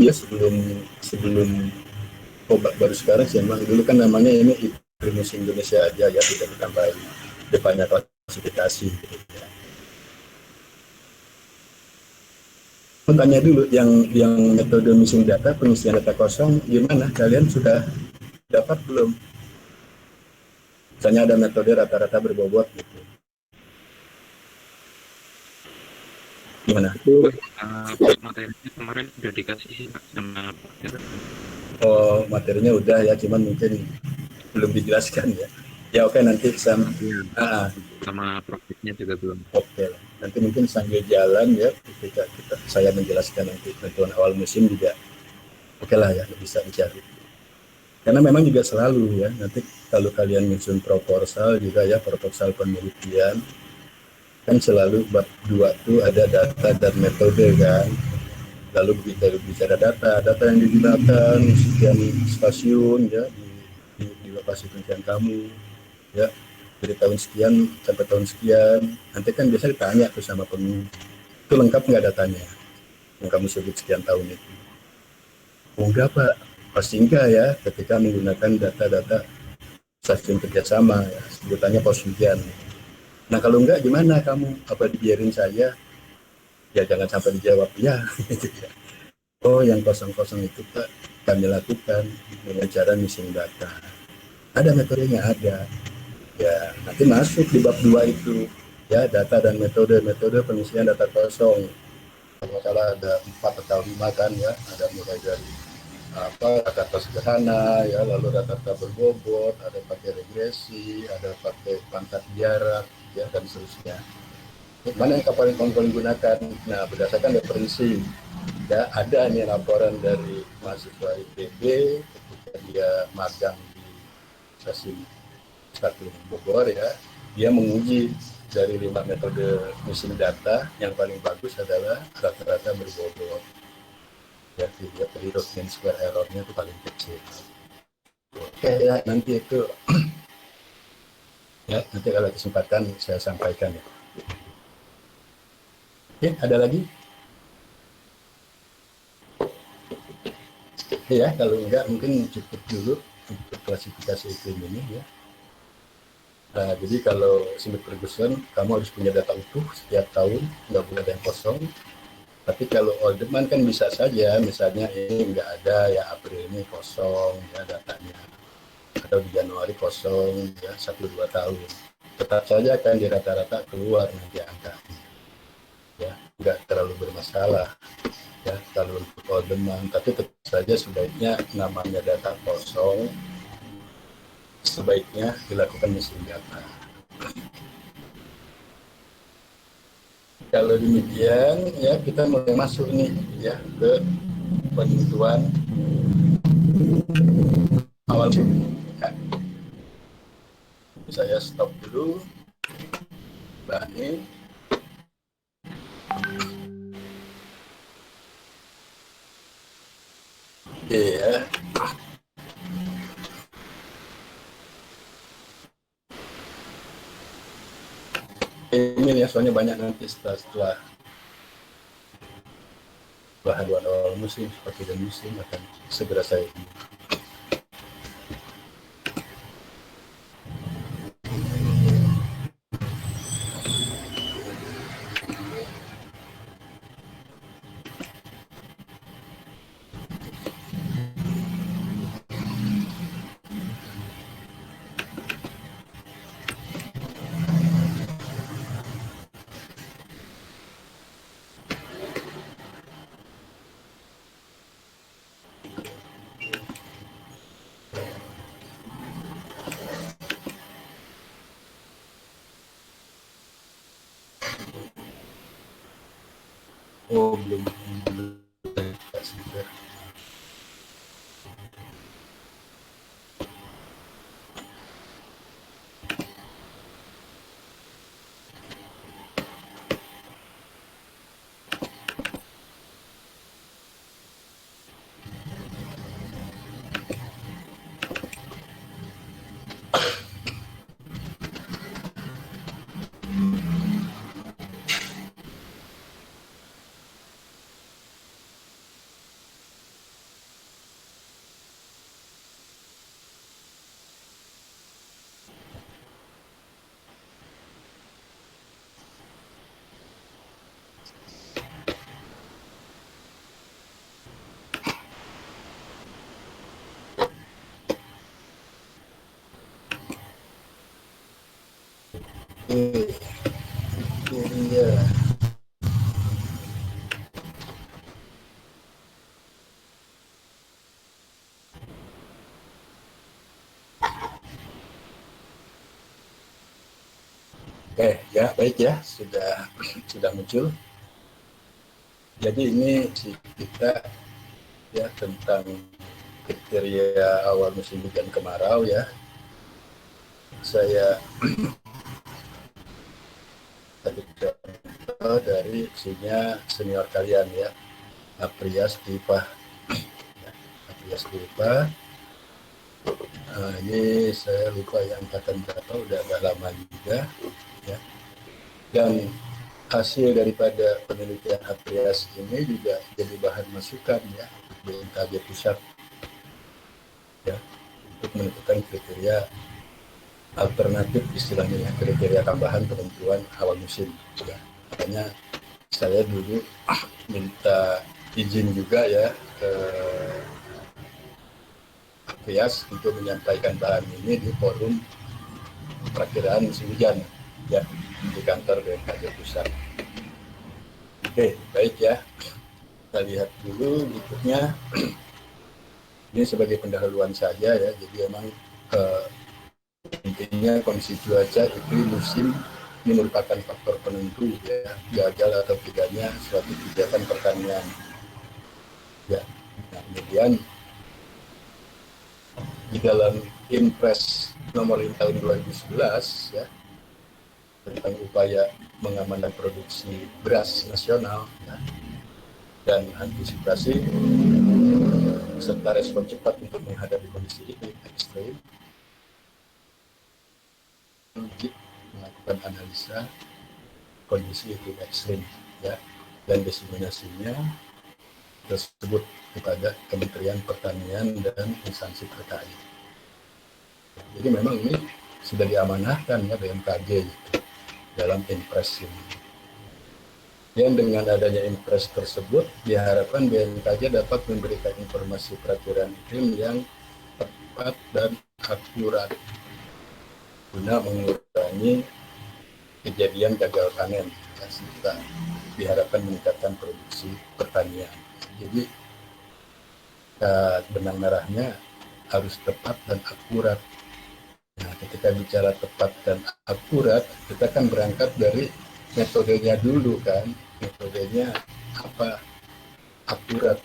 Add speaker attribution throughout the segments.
Speaker 1: ya sebelum sebelum obat baru sekarang sih emang dulu kan namanya ini Primus Indonesia aja ya, tidak ditambahin depannya klasifikasi gitu ya. Mau tanya dulu yang metode missing data, pengisian data kosong gimana, kalian sudah dapat belum? Misalnya ada metode rata-rata berbobot gitu, gimana?
Speaker 2: Itu materinya kemarin udah dikasih sih Pak, sama Pak Heru.
Speaker 1: Oh, materinya udah ya, cuman mungkin belum dijelaskan ya. Ya oke, nanti
Speaker 2: Iya, sama praktiknya juga belum.
Speaker 1: oke, nanti mungkin sambil jalan ya, ketika saya menjelaskan nanti bantuan awal musim juga oke lah ya, bisa dicari. Karena memang juga selalu ya, nanti kalau kalian menyusun proposal juga ya, proposal penelitian, kan selalu bab 2 tuh ada data dan metode kan. Lalu bicara data yang digunakan sekian stasiun ya di lokasi penelitian kamu ya, dari tahun sekian sampai tahun sekian, nanti kan biasa ditanya tuh sama peneliti, itu lengkap nggak datanya yang kamu sebut sekian tahun itu? Oh enggak Pak, pasti enggak ya, ketika menggunakan data-data stasiun kerjasama ya, sebutannya pos hujan. Nah kalau enggak gimana kamu, apa dibiarin saja? Ya jangan sampai dijawab ya. Oh yang kosong-kosong itu Pak kami lakukan dengan cara missing data. Ada metodenya, ada. Ya nanti masuk di bab 2 itu ya, data dan metode pengisian data kosong. Kalau salah ada 4 atau 5 kan ya, ada mulai dari data sederhana ya, lalu data berbobot, ada pakai regresi, ada pakai pangkat jarak ya, dan seterusnya. Mana yang paling gunakan? Nah berdasarkan referensi ya, ada nih laporan dari mahasiswa IPB ketika dia magang di stasiun Stasiun Bogor ya, dia menguji dari 5 metode missing data, yang paling bagus adalah rata-rata berbobot ya, jadi mean square errornya itu paling kecil. Oke ya, nanti itu ya, nanti kalau kesempatan saya sampaikan ya. Oke, ada lagi? Ya, kalau enggak mungkin cukup dulu untuk klasifikasi iklim ini ya. Nah, jadi kalau Smith Ferguson, kamu harus punya data utuh setiap tahun, nggak boleh ada yang kosong. Tapi kalau Oldman kan bisa saja, misalnya ini nggak ada ya, April ini kosong ya datanya, atau di Januari kosong ya 1-2 tahun. Tetap saja akan di rata-rata keluar nanti angkanya, ya nggak terlalu bermasalah ya kalau untuk Oldman. Tapi tetap saja sebaiknya namanya data kosong, sebaiknya dilakukan missing data. Kalau demikian ya, kita mulai masuk nih ya ke penentuan awal ya. Saya stop dulu Mbak ini. Iya. Ini ya, soalnya banyak nanti setelah bahan awal musim seperti dan musim akan segera saya ini. Oh belum sudah. Ini ya. Ya baik ya, sudah muncul. Jadi ini kita ya tentang kriteria awal musim hujan kemarau ya. Saya tadi contoh dari senior kalian ya, Aprias Dipa. Aprias Dipa. Ini saya lupa ya angkatan berapa, udah agak lama juga ya. Dan hasil daripada penelitian Aprias ini juga jadi bahan masukan ya BMKG pusat ya untuk menentukan kriteria alternatif, istilahnya ya, kriteria tambahan penentuan awal musim ya. Makanya saya dulu minta izin juga ya ke Aprias untuk menyampaikan bahan ini di forum perakiraan musim hujan ya di kantor BMKG pusat. Oke, baik ya. Kita lihat dulu berikutnya. Ini sebagai pendahuluan saja ya. Jadi memang intinya kondisi cuaca itu musim ini merupakan faktor penentu ya gagal atau tidaknya suatu kegiatan pertanian. Ya. Nah, kemudian di dalam Impres nomor 5 tahun 2011 ya tentang upaya mengamankan produksi beras nasional ya, dan antisipasi serta respon cepat untuk menghadapi kondisi iklim ekstrim, wajib melakukan analisa kondisi iklim ekstrim ya dan diseminasinya tersebut kepada Kementerian Pertanian dan instansi terkait. Jadi memang ini sudah diamanahkan ya BMKG gitu, dalam Impres ini. Dan dengan adanya Impres tersebut diharapkan BMKG dapat memberikan informasi peraturan iklim yang tepat dan akurat guna mengurangi kejadian gagal panen ya, serta diharapkan meningkatkan produksi pertanian. Jadi benang merahnya harus tepat dan akurat. Nah, ketika bicara tepat dan akurat, kita kan berangkat dari metodenya dulu kan. Metodenya apa? Akurat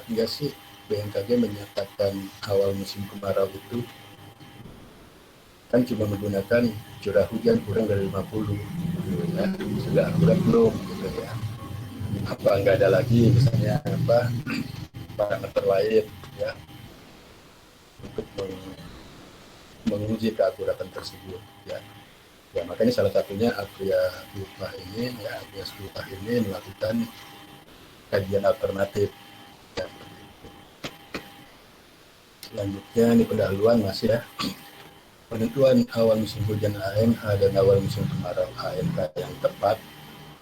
Speaker 1: enggak sih BMKG menyatakan awal musim kemarau itu kan cuma menggunakan curah hujan kurang dari 50 gitu ya. Sudah akurat belum gitu ya. Apa enggak ada lagi misalnya apa parameter lain ya untuk menguji keakuratan tersebut ya. Ya makanya salah satunya Aprias Dipa ini melakukan kajian alternatif ya. Selanjutnya ini pendahuluan Mas ya. Penentuan awal musim hujan AMH dan awal musim kemarau AMK yang tepat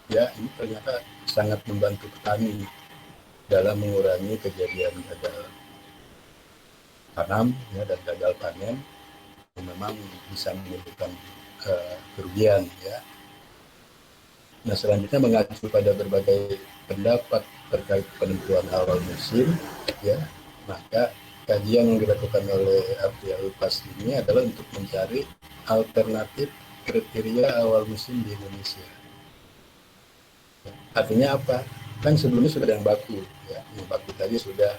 Speaker 1: ya ini ternyata sangat membantu petani dalam mengurangi kejadian gagal tanam ya, dan gagal panen yang memang bisa menimbulkan kerugian ya. Nah selanjutnya mengacu pada berbagai pendapat terkait penentuan awal musim ya, maka kajian yang dilakukan oleh Aprias ini adalah untuk mencari alternatif kriteria awal musim di Indonesia. Artinya apa? Kan sebelumnya sudah ada yang baku ya, yang baku tadi sudah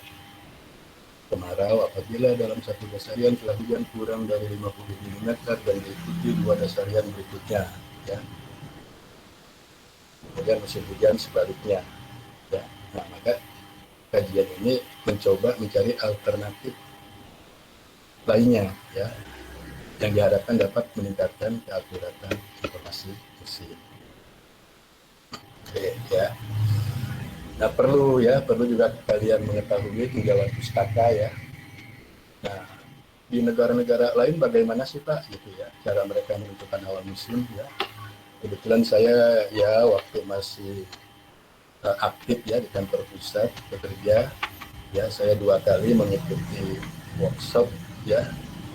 Speaker 1: kemarau apabila dalam satu dasarian curah hujan kurang dari 50 mm dan diikuti 2 dasarian berikutnya ya. Kemudian musim hujan sebaliknya ya. Nah, maka kajian ini mencoba mencari alternatif lainnya ya yang diharapkan dapat meningkatkan keakuratan informasi musim. Oke ya. Nah perlu juga kalian mengetahui tinggalan pustaka ya. Nah di negara-negara lain bagaimana sih Pak gitu ya cara mereka menentukan awal musim ya. Kebetulan saya ya waktu masih aktif ya di kantor pusat bekerja ya, saya 2 kali mengikuti workshop ya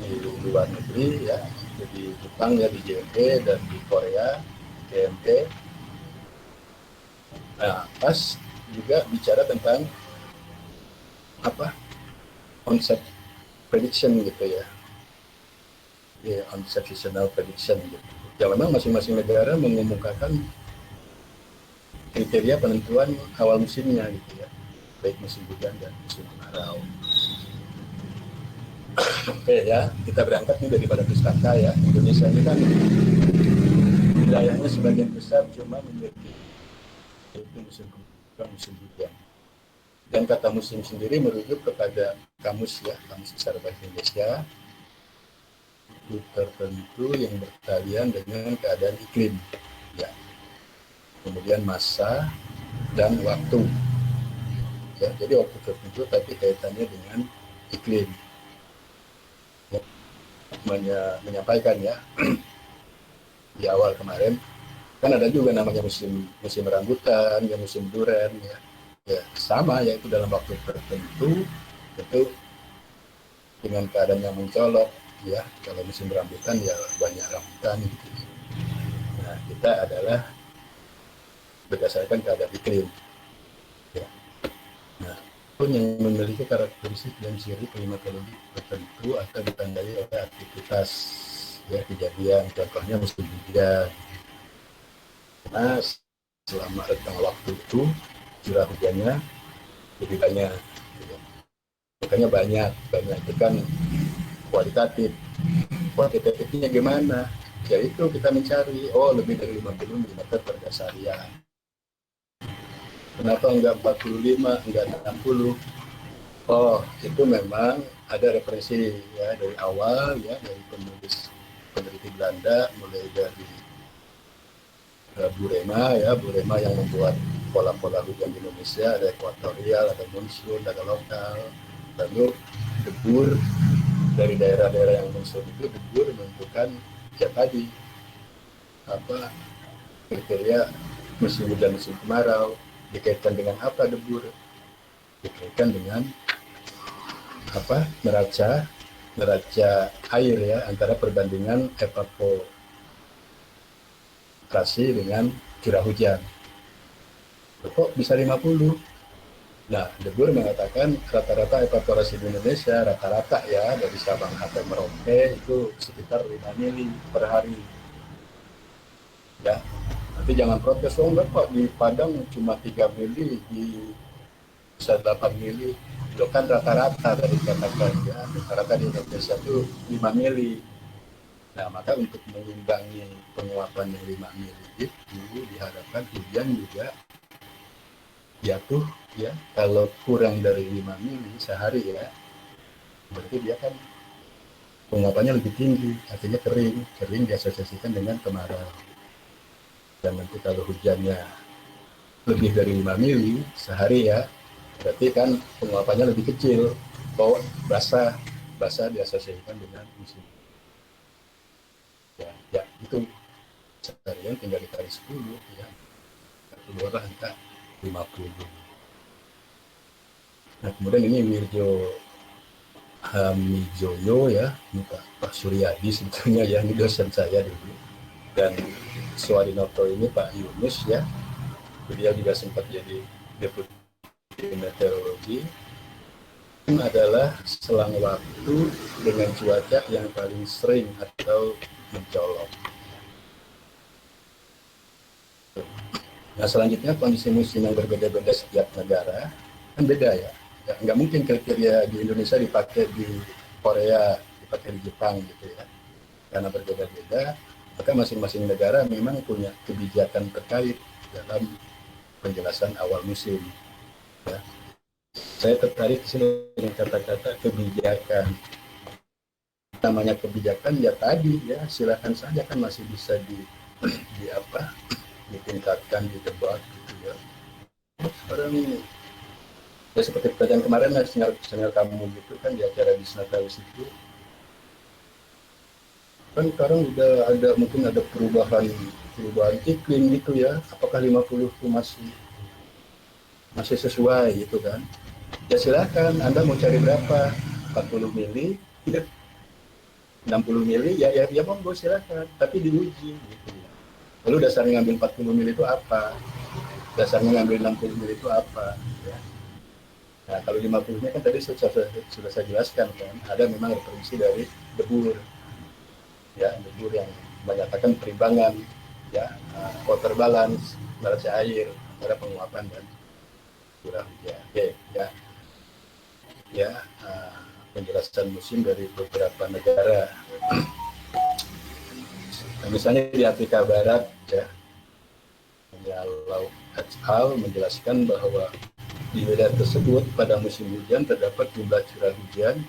Speaker 1: di luar negeri ya Jadi Jepang ya di JMT dan di Korea GMT. Nah, pas juga bicara tentang apa onset prediction gitu ya, onset seasonal prediction gitu. Ya memang masing-masing negara mengemukakan kriteria penentuan awal musimnya gitu ya, baik musim hujan dan musim kemarau. Oke ya, kita berangkat nih daripada pustaka ya. Indonesia ini kan wilayahnya sebagian besar cuma memiliki yaitu musim kemarau, musim hujan. Dan kata musim sendiri merujuk kepada kamus ya, kamus besar bahasa Indonesia, itu tertentu yang berkaitan dengan keadaan iklim ya, kemudian masa dan waktu ya, jadi waktu tertentu tapi kaitannya dengan iklim ya. Menyampaikan ya di awal kemarin kan ada juga namanya musim musim rambutan ya, musim duren ya, ya sama yaitu dalam waktu tertentu itu dengan keadaan yang mencolok ya. Kalau musim rambutan ya banyak rambutan gitu. Nah kita adalah berdasarkan keadaan iklim ya. Nah pun yang memiliki karakteristik dan ciri klimatologi tertentu atau ditandai oleh aktivitas ya, kejadian contohnya musim hujan. Nah selama rentang waktu itu curah hujannya lebih banyak gitu. Makanya banyak itu kan kualitatif. Kuantitatifnya gimana? Ya itu kita mencari, oh lebih dari 50 mm per dasarian. Kenapa enggak 45, enggak 60? Oh, itu memang ada referensi ya dari awal ya, dari peneliti Belanda, mulai dari Burema ya, Burema yang membuat pola-pola hujan di Indonesia, ada ekuatorial, ada monsun, ada lokal. Lalu debur dari daerah-daerah yang monsun itu debur menentukan ya tadi apa kriteria musim hujan musim kemarau. Dikaitkan dengan apa debur? Dikaitkan dengan apa neraca air ya, antara perbandingan evaporasi dengan curah hujan. Kok bisa 50? Nah, Debur mengatakan rata-rata evaporasi di Indonesia rata-rata ya dari Sabang sampai Merauke itu sekitar 5 mili per hari. Ya, nanti jangan protes, oh enggak kok di Padang cuma 3 mili, di bisa 8 mili. Itu kan rata-rata dari katakan ya, rata-rata di Indonesia itu 5 mili. Nah, maka untuk mengimbangi penguapan yang 5 mili itu diharapkan hujan juga jatuh ya, kalau kurang dari 5 mili sehari ya, berarti dia kan penguapannya lebih tinggi, artinya kering diasosiasikan dengan kemarau. Dan nanti kalau hujannya lebih dari 5 mili sehari ya, berarti kan penguapannya lebih kecil, oh basah diasosiasikan dengan musim. Ya itu seharian tinggal dikali 10 ya, 10 orang angka 50. Nah kemudian ini Wirjo Hamijoyo ya, ini Pak Suryadi sebetulnya ya, ini dosen saya dulu. Dan Suwarinoto ini Pak Yunus ya, beliau juga sempat jadi deputi meteorologi. Ini adalah selang waktu dengan cuaca yang paling sering atau mencolok. Nah selanjutnya kondisi musim yang berbeda-beda setiap negara kan beda ya. Nggak mungkin kriteria di Indonesia dipakai di Korea, dipakai di Jepang gitu ya. Karena berbeda-beda, maka masing-masing negara memang punya kebijakan terkait dalam penjelasan awal musim. Ya. Saya tertarik di sini dengan kata-kata kebijakan. Namanya kebijakan ya tadi ya, silakan saja kan masih bisa di apa ditingkatkan, didebat gitu ya. Sekarang ya seperti pertanyaan kemarin lah, sinyal kamu gitu kan di acara di Natalis itu kan sekarang udah ada mungkin ada perubahan iklim gitu ya, apakah 50 itu masih sesuai gitu kan, ya silakan Anda mau cari berapa, 40 mili ya, 60 mili ya monggo silakan, tapi diuji gitu ya. Lalu dasarnya ngambil 40 mili itu apa? Dasarnya ngambil 60 mili itu apa? Ya. Nah, kalau 50-nya kan tadi sudah saya jelaskan kan, ada memang referensi dari debur, ya debur yang menyatakan perimbangan, ya water balance, balansi air antara penguapan dan curah hujan. Oke, ya, ya penjelasan musim dari beberapa negara. Nah, misalnya di Afrika Barat, ya, Lau et al. Menjelaskan bahwa di wilayah tersebut pada musim hujan terdapat jumlah curah hujan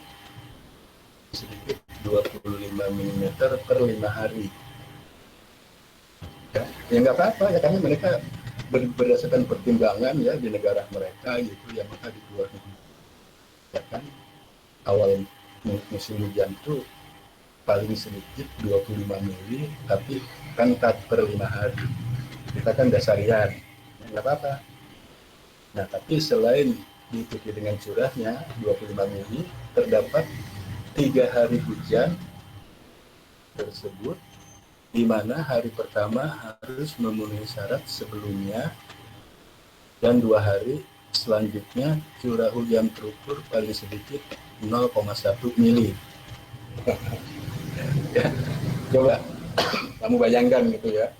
Speaker 1: sedikit 25 mm per 5 hari. Ya nggak apa-apa ya, karena mereka berdasarkan pertimbangan ya di negara mereka gitu ya, maka dikeluarkan ya kan awal musim hujan itu paling sedikit 25 mili, tapi kan per 5 hari. Kita kan dasarian, nggak apa-apa. Nah, tapi selain diikuti dengan curahnya 25 mili, terdapat 3 hari hujan tersebut, di mana hari pertama harus memenuhi syarat sebelumnya, dan 2 hari selanjutnya curah hujan terukur paling sedikit 0,1 mili. Ya, coba kamu bayangkan gitu ya.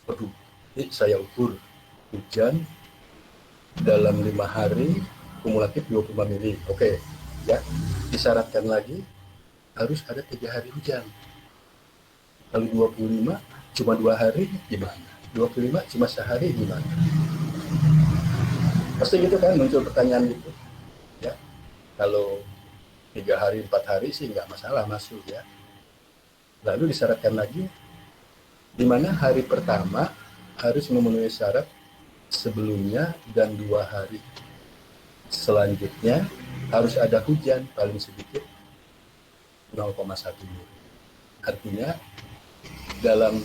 Speaker 1: Waduh, ini saya ukur hujan dalam 5 hari kumulatif 25 mili. Oke, ya disyaratkan lagi harus ada 3 hari hujan. Kalau 25 cuma 2 hari gimana? 25 cuma sehari gimana? Pasti gitu kan, muncul pertanyaan gitu. Ya, kalau 3 hari 4 hari sih nggak masalah masuk ya. Lalu disyaratkan lagi di mana hari pertama harus memenuhi syarat sebelumnya, dan 2 hari selanjutnya harus ada hujan paling sedikit 0,1 mili. Artinya dalam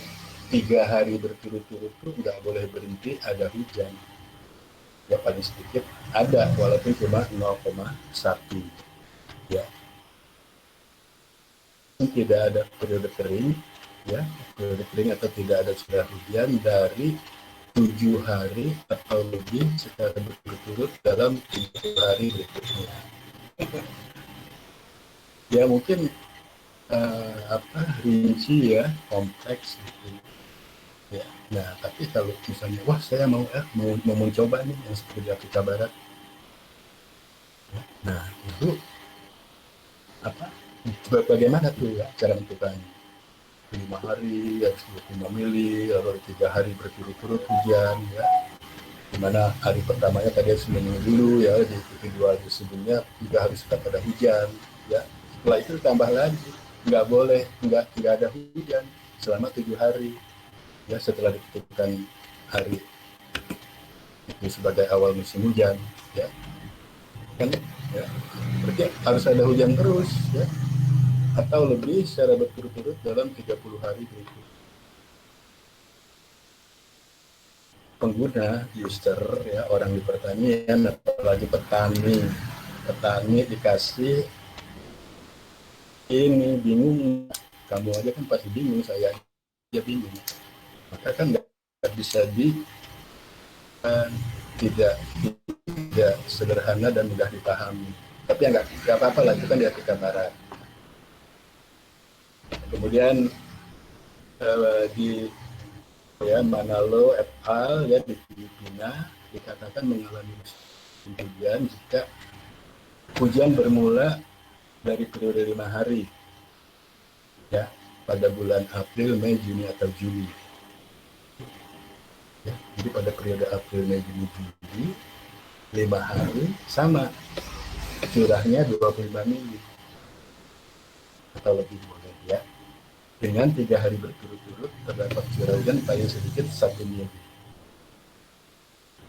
Speaker 1: 3 hari berturut-turut itu nggak boleh berhenti ada hujan. Ya paling sedikit ada walaupun cuma 0,1. Ya. Tidak ada periode kering, ya periode kering atau tidak ada curah hujan dari 7 hari atau lebih secara berturut-turut dalam 7 hari berikutnya. Ya mungkin rinci ya, kompleks gitu. Ya, nah tapi kalau misalnya wah saya mau mencoba nih yang seperti di Afrika Barat, nah itu bagaimana tuh ya cara menentukannya? 5 hari harus 25 mili, lalu 3 hari berturut-turut hujan ya, dimana hari pertamanya tadi harus menunggu dulu ya, di kedua hari sebelumnya juga harus tetap ada hujan ya, setelah itu tambah lagi nggak boleh nggak ada hujan selama 7 hari ya setelah ditentukan hari itu sebagai awal musim hujan ya kan ya, berarti harus ada hujan terus ya atau lebih secara berturut-turut dalam 30 hari berikut. Pengguna user ya, orang di pertanian apalagi petani dikasih ini bingung, kamu aja kan pasti bingung, saya aja bingung, maka kan nggak bisa tidak sederhana dan mudah dipahami, tapi nggak apa-apa lah, itu kan di Afrika Barat. Kemudian di Manalo et al. Ya di Filipina dikatakan mengalami musim hujan jika hujan bermula dari periode 5 hari ya pada bulan April, Mei, Juni atau Juli. Ya, jadi pada periode April, Mei, Juni, Juli 5 hari sama curahnya 25 mili atau lebih boleh ya. Dengan 3 hari berturut-turut terdapat curah hujan paling sedikit 1 mili.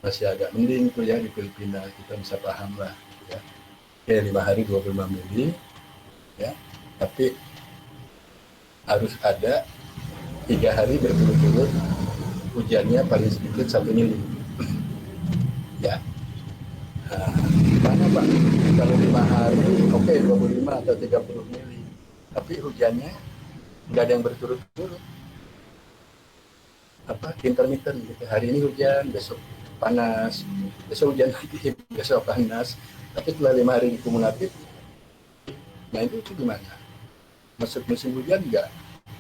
Speaker 1: Masih agak mending tuh ya di Filipina, kita bisa paham lah gitu ya. Oke, 5 hari 25 mili ya, tapi harus ada 3 hari berturut-turut hujannya paling sedikit 1 mili ya. Nah, gimana Pak? Kalau 5 hari oke 25 atau 30 mili tapi hujannya nggak ada yang berturut-turut, intermittent gitu. Hari ini hujan, besok panas, besok hujan lagi, besok panas. Tapi setelah 5 hari kumulatif, nah itu gimana? Masuk musim hujan nggak?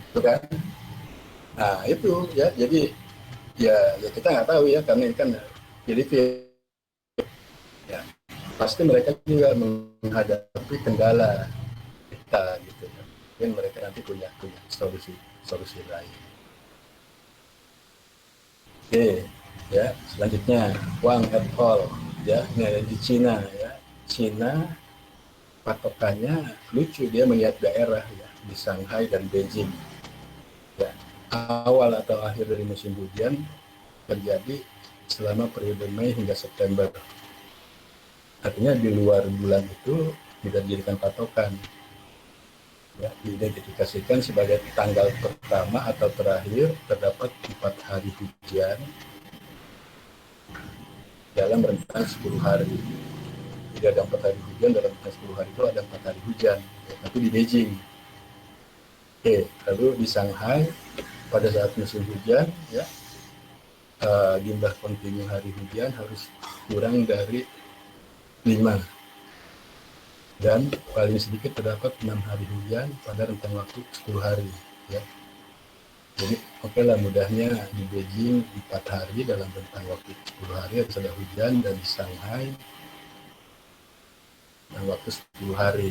Speaker 1: Itu kan? Nah itu ya, jadi ya kita nggak tahu ya, karena ini kan jadi ya pasti mereka juga menghadapi kendala kita gitu ya. Mungkin mereka nanti punya solusi lain. Oke, ya selanjutnya Wang et al. Ya, ini di Cina ya. Cina patokannya lucu, dia melihat daerah ya di Shanghai dan Beijing. Ya, awal atau akhir dari musim hujan terjadi selama periode Mei hingga September. Artinya di luar bulan itu tidak dijadikan patokan. Ya, diidentifikasikan sebagai tanggal pertama atau terakhir terdapat 4 hari hujan dalam rentang 10 hari. Jadi ada 4 hari hujan dalam rentang 10 hari, itu ada 4 hari hujan, ya, tapi di Beijing. Oke, lalu di Shanghai pada saat musim hujan ya, jumlah kontinu hari hujan harus kurang dari 5, dan paling sedikit terdapat 6 hari hujan pada rentang waktu 10 hari ya. Jadi oke lah, mudahnya di Beijing 4 hari dalam rentang waktu 10 hari harus ada hujan, dan di Shanghai dalam waktu 10 hari.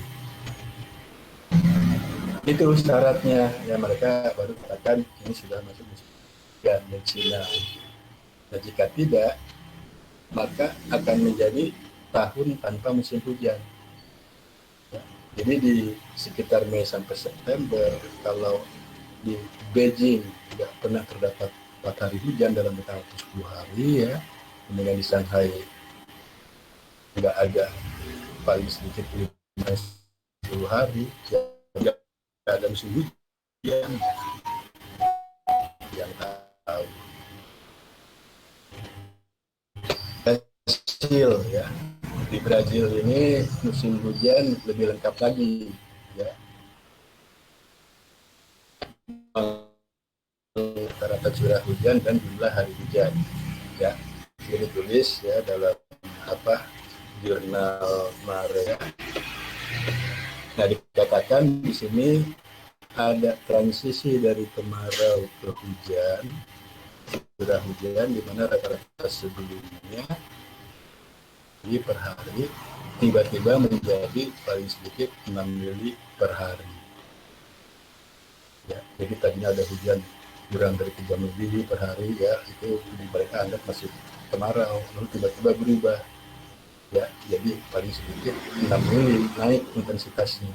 Speaker 1: Itu syaratnya ya, mereka baru katakan ini sudah masuk musim hujan di China. Nah, jika tidak, maka akan menjadi tahun tanpa musim hujan. Jadi di sekitar Mei sampai September, kalau di Beijing tidak pernah terdapat 4 hari hujan dalam rentang waktu 10 hari ya, kemudian di Shanghai nggak ada, paling sedikit 10 hari ya, nggak ada musim hujan, yang tahu. Brazil ya, di Brazil ini musim hujan lebih lengkap lagi ya, rata-rata curah hujan dan jumlah hari hujan ya. Ini tulis ya dalam jurnal Mare. Nah, dikatakan di sini ada transisi dari kemarau ke hujan, curah hujan di mana rata-rata sebelumnya di per hari tiba-tiba menjadi paling sedikit 6 mili per hari. Ya, jadi tadinya ada hujan kurang dari 3 mili per hari ya, itu mereka anggap masih kemarau, lalu tiba-tiba berubah ya, jadi paling sedikit 6 mili naik intensitasnya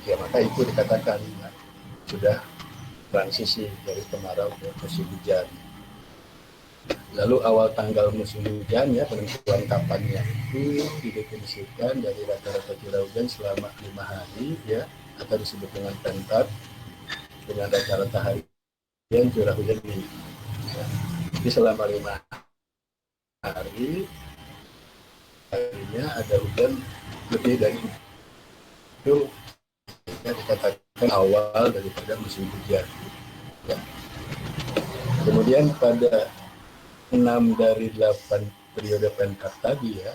Speaker 1: ya, maka itu dikatakan ya, sudah transisi dari kemarau ke musim hujan. Lalu awal tanggal musim hujan ya, penentuan kapannya itu didefinisikan dari rata-rata curah hujan selama 5 hari ya, atau disebut dengan pentat, dengan rata-rata hari yang curah hujan ini ya. Jadi selama 5 hari harinya ada hujan lebih dari itu ya, dikatakan awal daripada musim hujan ya. Kemudian pada 6 dari 8 periode pentat tadi ya,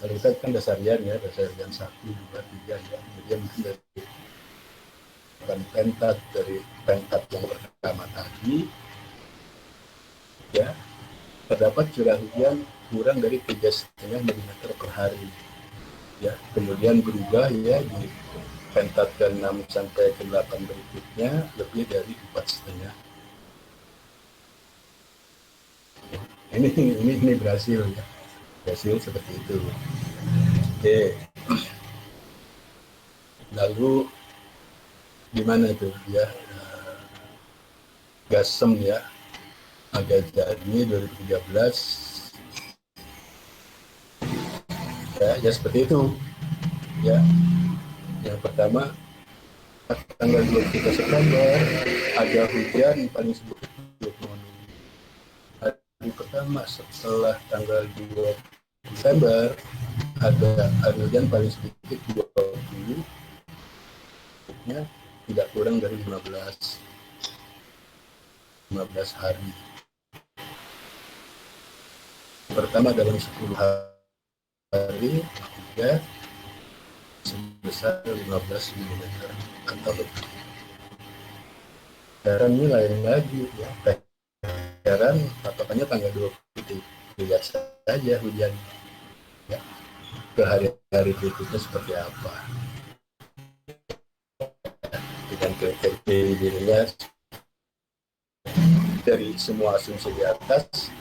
Speaker 1: kalau kita kan dasarian ya, dasarian 1, 2, 3 ya, kemudian dari pentat, dari pentat yang pertama tadi ya, terdapat curah hujan kurang dari 3,5 mm per hari ya. Kemudian berubah ya di pentat ke-6 sampai ke-8 berikutnya lebih dari 4,5. Ini Brasil ya, Brasil seperti itu. Oke, lalu gimana itu ya, Gasem ya, agak jadi 2013 ya seperti itu ya. Yang pertama tanggal 23 September ada hujan paling sedikit 20 mm. Hari pertama setelah tanggal 2 Desember ada hujan paling sedikit 20 ya. tidak kurang dari 15 hari. Pertama dalam 10 hari juga sebesar 15 mm atau lebih. Heran ini lain lagi ya. Heran patokannya tanggal 20. Lihat saja hujan ya. Ke hari-hari berikutnya seperti apa. Dengan kriteria dirinya dari semua asumsi di atas,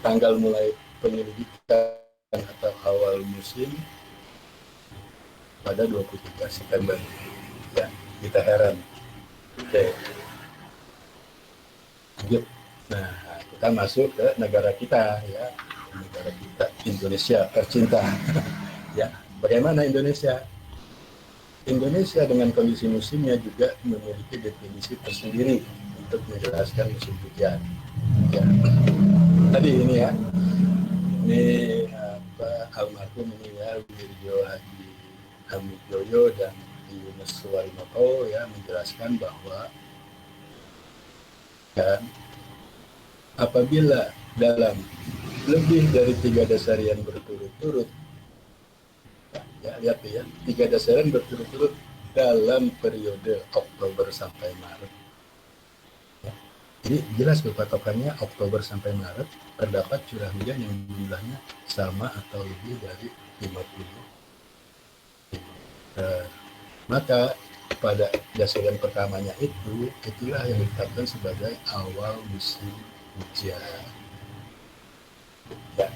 Speaker 1: tanggal mulai penyelidikan atau awal musim pada 23 September. Ya, kita heran. Oke. Lanjut. Nah, kita masuk ke negara kita ya. Negara kita Indonesia tercinta. Ya, bagaimana Indonesia? Indonesia dengan kondisi musimnya juga memiliki definisi tersendiri untuk menjelaskan musim hujan. Ya. Tadi ini ya, ini almarhum ini ya Wirjo Haji Hamid Joyo dan Yunus Suwarnoto ya menjelaskan bahwa kan apabila dalam lebih dari 3 dasarian berturut-turut ya lihat ya 3 dasarian berturut-turut dalam periode Oktober sampai Maret ya. Jadi jelas patokannya Oktober sampai Maret terdapat curah hujan yang jumlahnya sama atau lebih dari 50 maka pada dasarian pertamanya itulah yang ditetapkan sebagai awal musim hujan ya.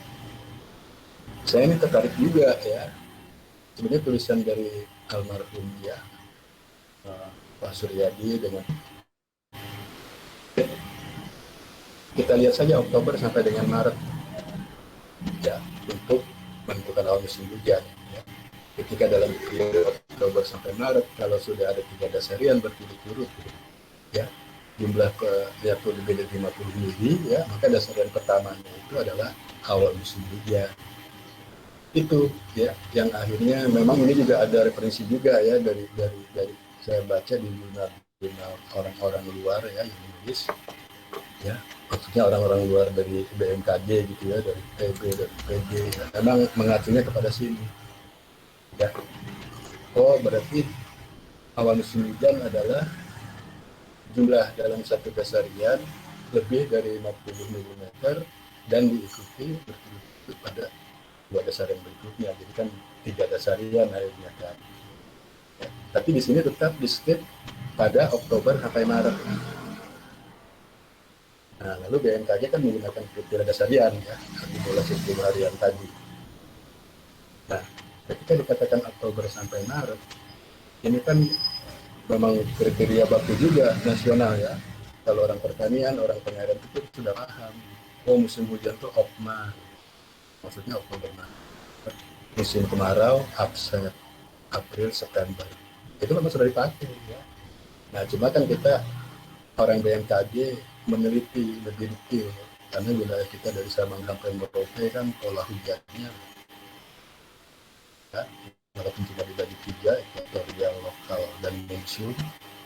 Speaker 1: Saya ini tertarik juga ya sebenarnya tulisan dari almarhum ya Pak Suryadi dengan kita lihat saja Oktober sampai dengan Maret ya untuk menentukan awal musim hujan ya. Ketika dalam periode Oktober sampai Maret kalau sudah ada 3 dasarian berturut-turut ya jumlah yaitu lebih dari 50 mili ya maka dasarian pertamanya itu adalah awal musim hujan itu ya yang akhirnya memang ini juga ada referensi juga ya dari saya baca di jurnal orang-orang luar ya yang menulis ya maksudnya orang-orang luar dari BMKG gitu ya dari PB dari PG ya, memang mengacunya kepada sini ya oh berarti awal musim hujan adalah jumlah dalam satu dasarian lebih dari 50 mm dan diikuti berturut-turut pada 2 dasarian berikutnya jadi kan 3 dasarian akhirnya kan ya. Tapi di sini tetap di skip pada Oktober sampai Maret. Nah, lalu BMKG kan menggunakan kriteria dasarian ya, akumulasi 10 harian tadi. Nah, ketika dikatakan Oktober sampai Maret, ini kan memang kriteria baku juga nasional ya. Kalau orang pertanian, orang pengairan itu sudah paham. Oh, musim hujan itu Okma, maksudnya Oktober Maret. Musim kemarau, April, September. Itu memang sudah dipakai ya. Nah, cuma kan kita orang BMKG meneliti lebih detail karena wilayah kita dari Sabang sampai Merauke kan pola hujannya ya, walaupun cuma dibagi 3 ekuatorial, lokal, dan monsun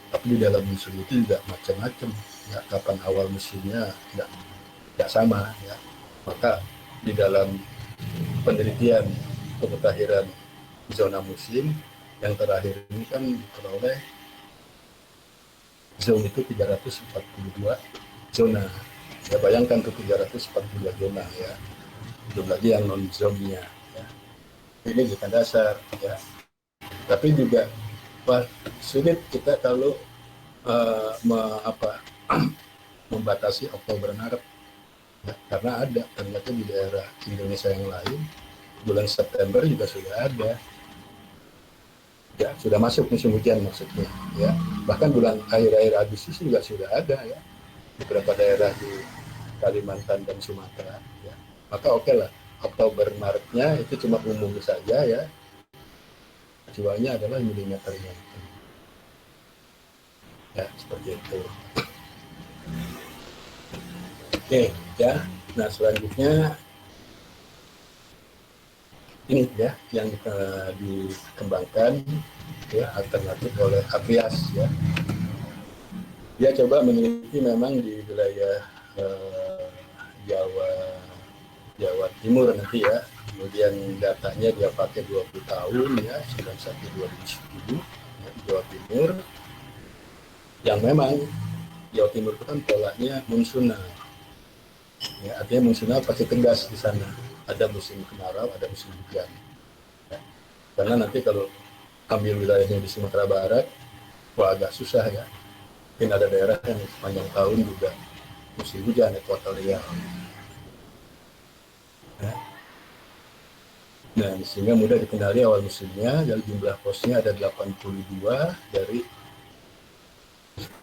Speaker 1: tapi di dalam monsun itu juga macam-macam ya, kapan awal musimnya tidak sama ya maka di dalam penelitian pemutahiran zona musim yang terakhir ini kan diperoleh zona itu 342 zona ya bayangkan tuh 342 zona ya belum lagi yang non zonnya ya. Ini bukan dasar ya tapi juga sulit kita kalau membatasi Oktober Maret ya, karena ada ternyata di daerah Indonesia yang lain bulan September juga sudah ada ya sudah masuk musim hujan maksudnya ya bahkan bulan akhir-akhir Agustus juga sudah ada ya di beberapa daerah di Kalimantan dan Sumatera ya maka oke lah Oktober Maretnya itu cuma umum saja ya kecualinya adalah milimeternya ya seperti itu oke ya nah selanjutnya ini ya yang dikembangkan ya alternatif oleh Aprias ya. Dia coba meneliti memang di wilayah Jawa Jawa Timur nanti ya. Kemudian datanya dia pakai 20 tahun ya, 91-2010 ya, Jawa Timur. Yang memang Jawa Timur itu kan polanya monsunal. Ya, artinya monsunal pasti tegas di sana. Ada musim kemarau, ada musim hujan. Ya. Karena nanti kalau ambil wilayahnya di Sumatera Barat, wah agak susah ya. Mungkin ada daerah yang sepanjang tahun juga musim hujan, ekuatorial. Ya. Nah, sehingga mudah dikenali awal musimnya, dan jumlah posnya ada 82 dari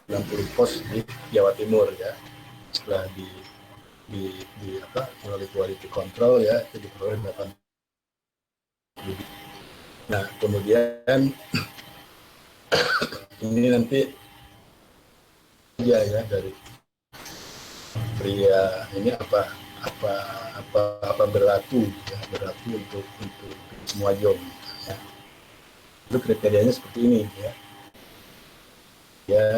Speaker 1: 60 pos di Jawa Timur ya. Setelah di apa melalui quality control ya, itu diperoleh 8. Nah, kemudian ini nanti ya dari pria ini apa berlaku ya, berlaku untuk semua job ya. Itu kriterianya seperti ini ya. Ya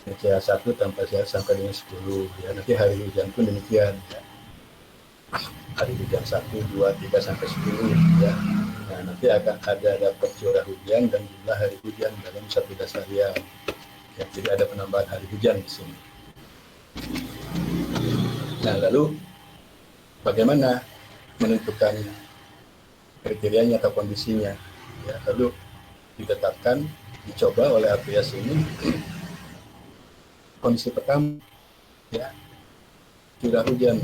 Speaker 1: CH1 tanpa CH sampai dengan 10 ya. Nanti hari hujan pun demikian ya. Hari hujan 1, 2, 3 sampai 10 ya. Nah, nanti akan ada dapat curah hujan dan jumlah hari hujan dalam satu dasarian. Ya, jadi ada penambahan hari hujan di sini. Nah, lalu bagaimana menentukan kriterianya atau kondisinya? Ya, lalu ditetapkan, dicoba oleh Aprias ini kondisi pertama ya, curah hujan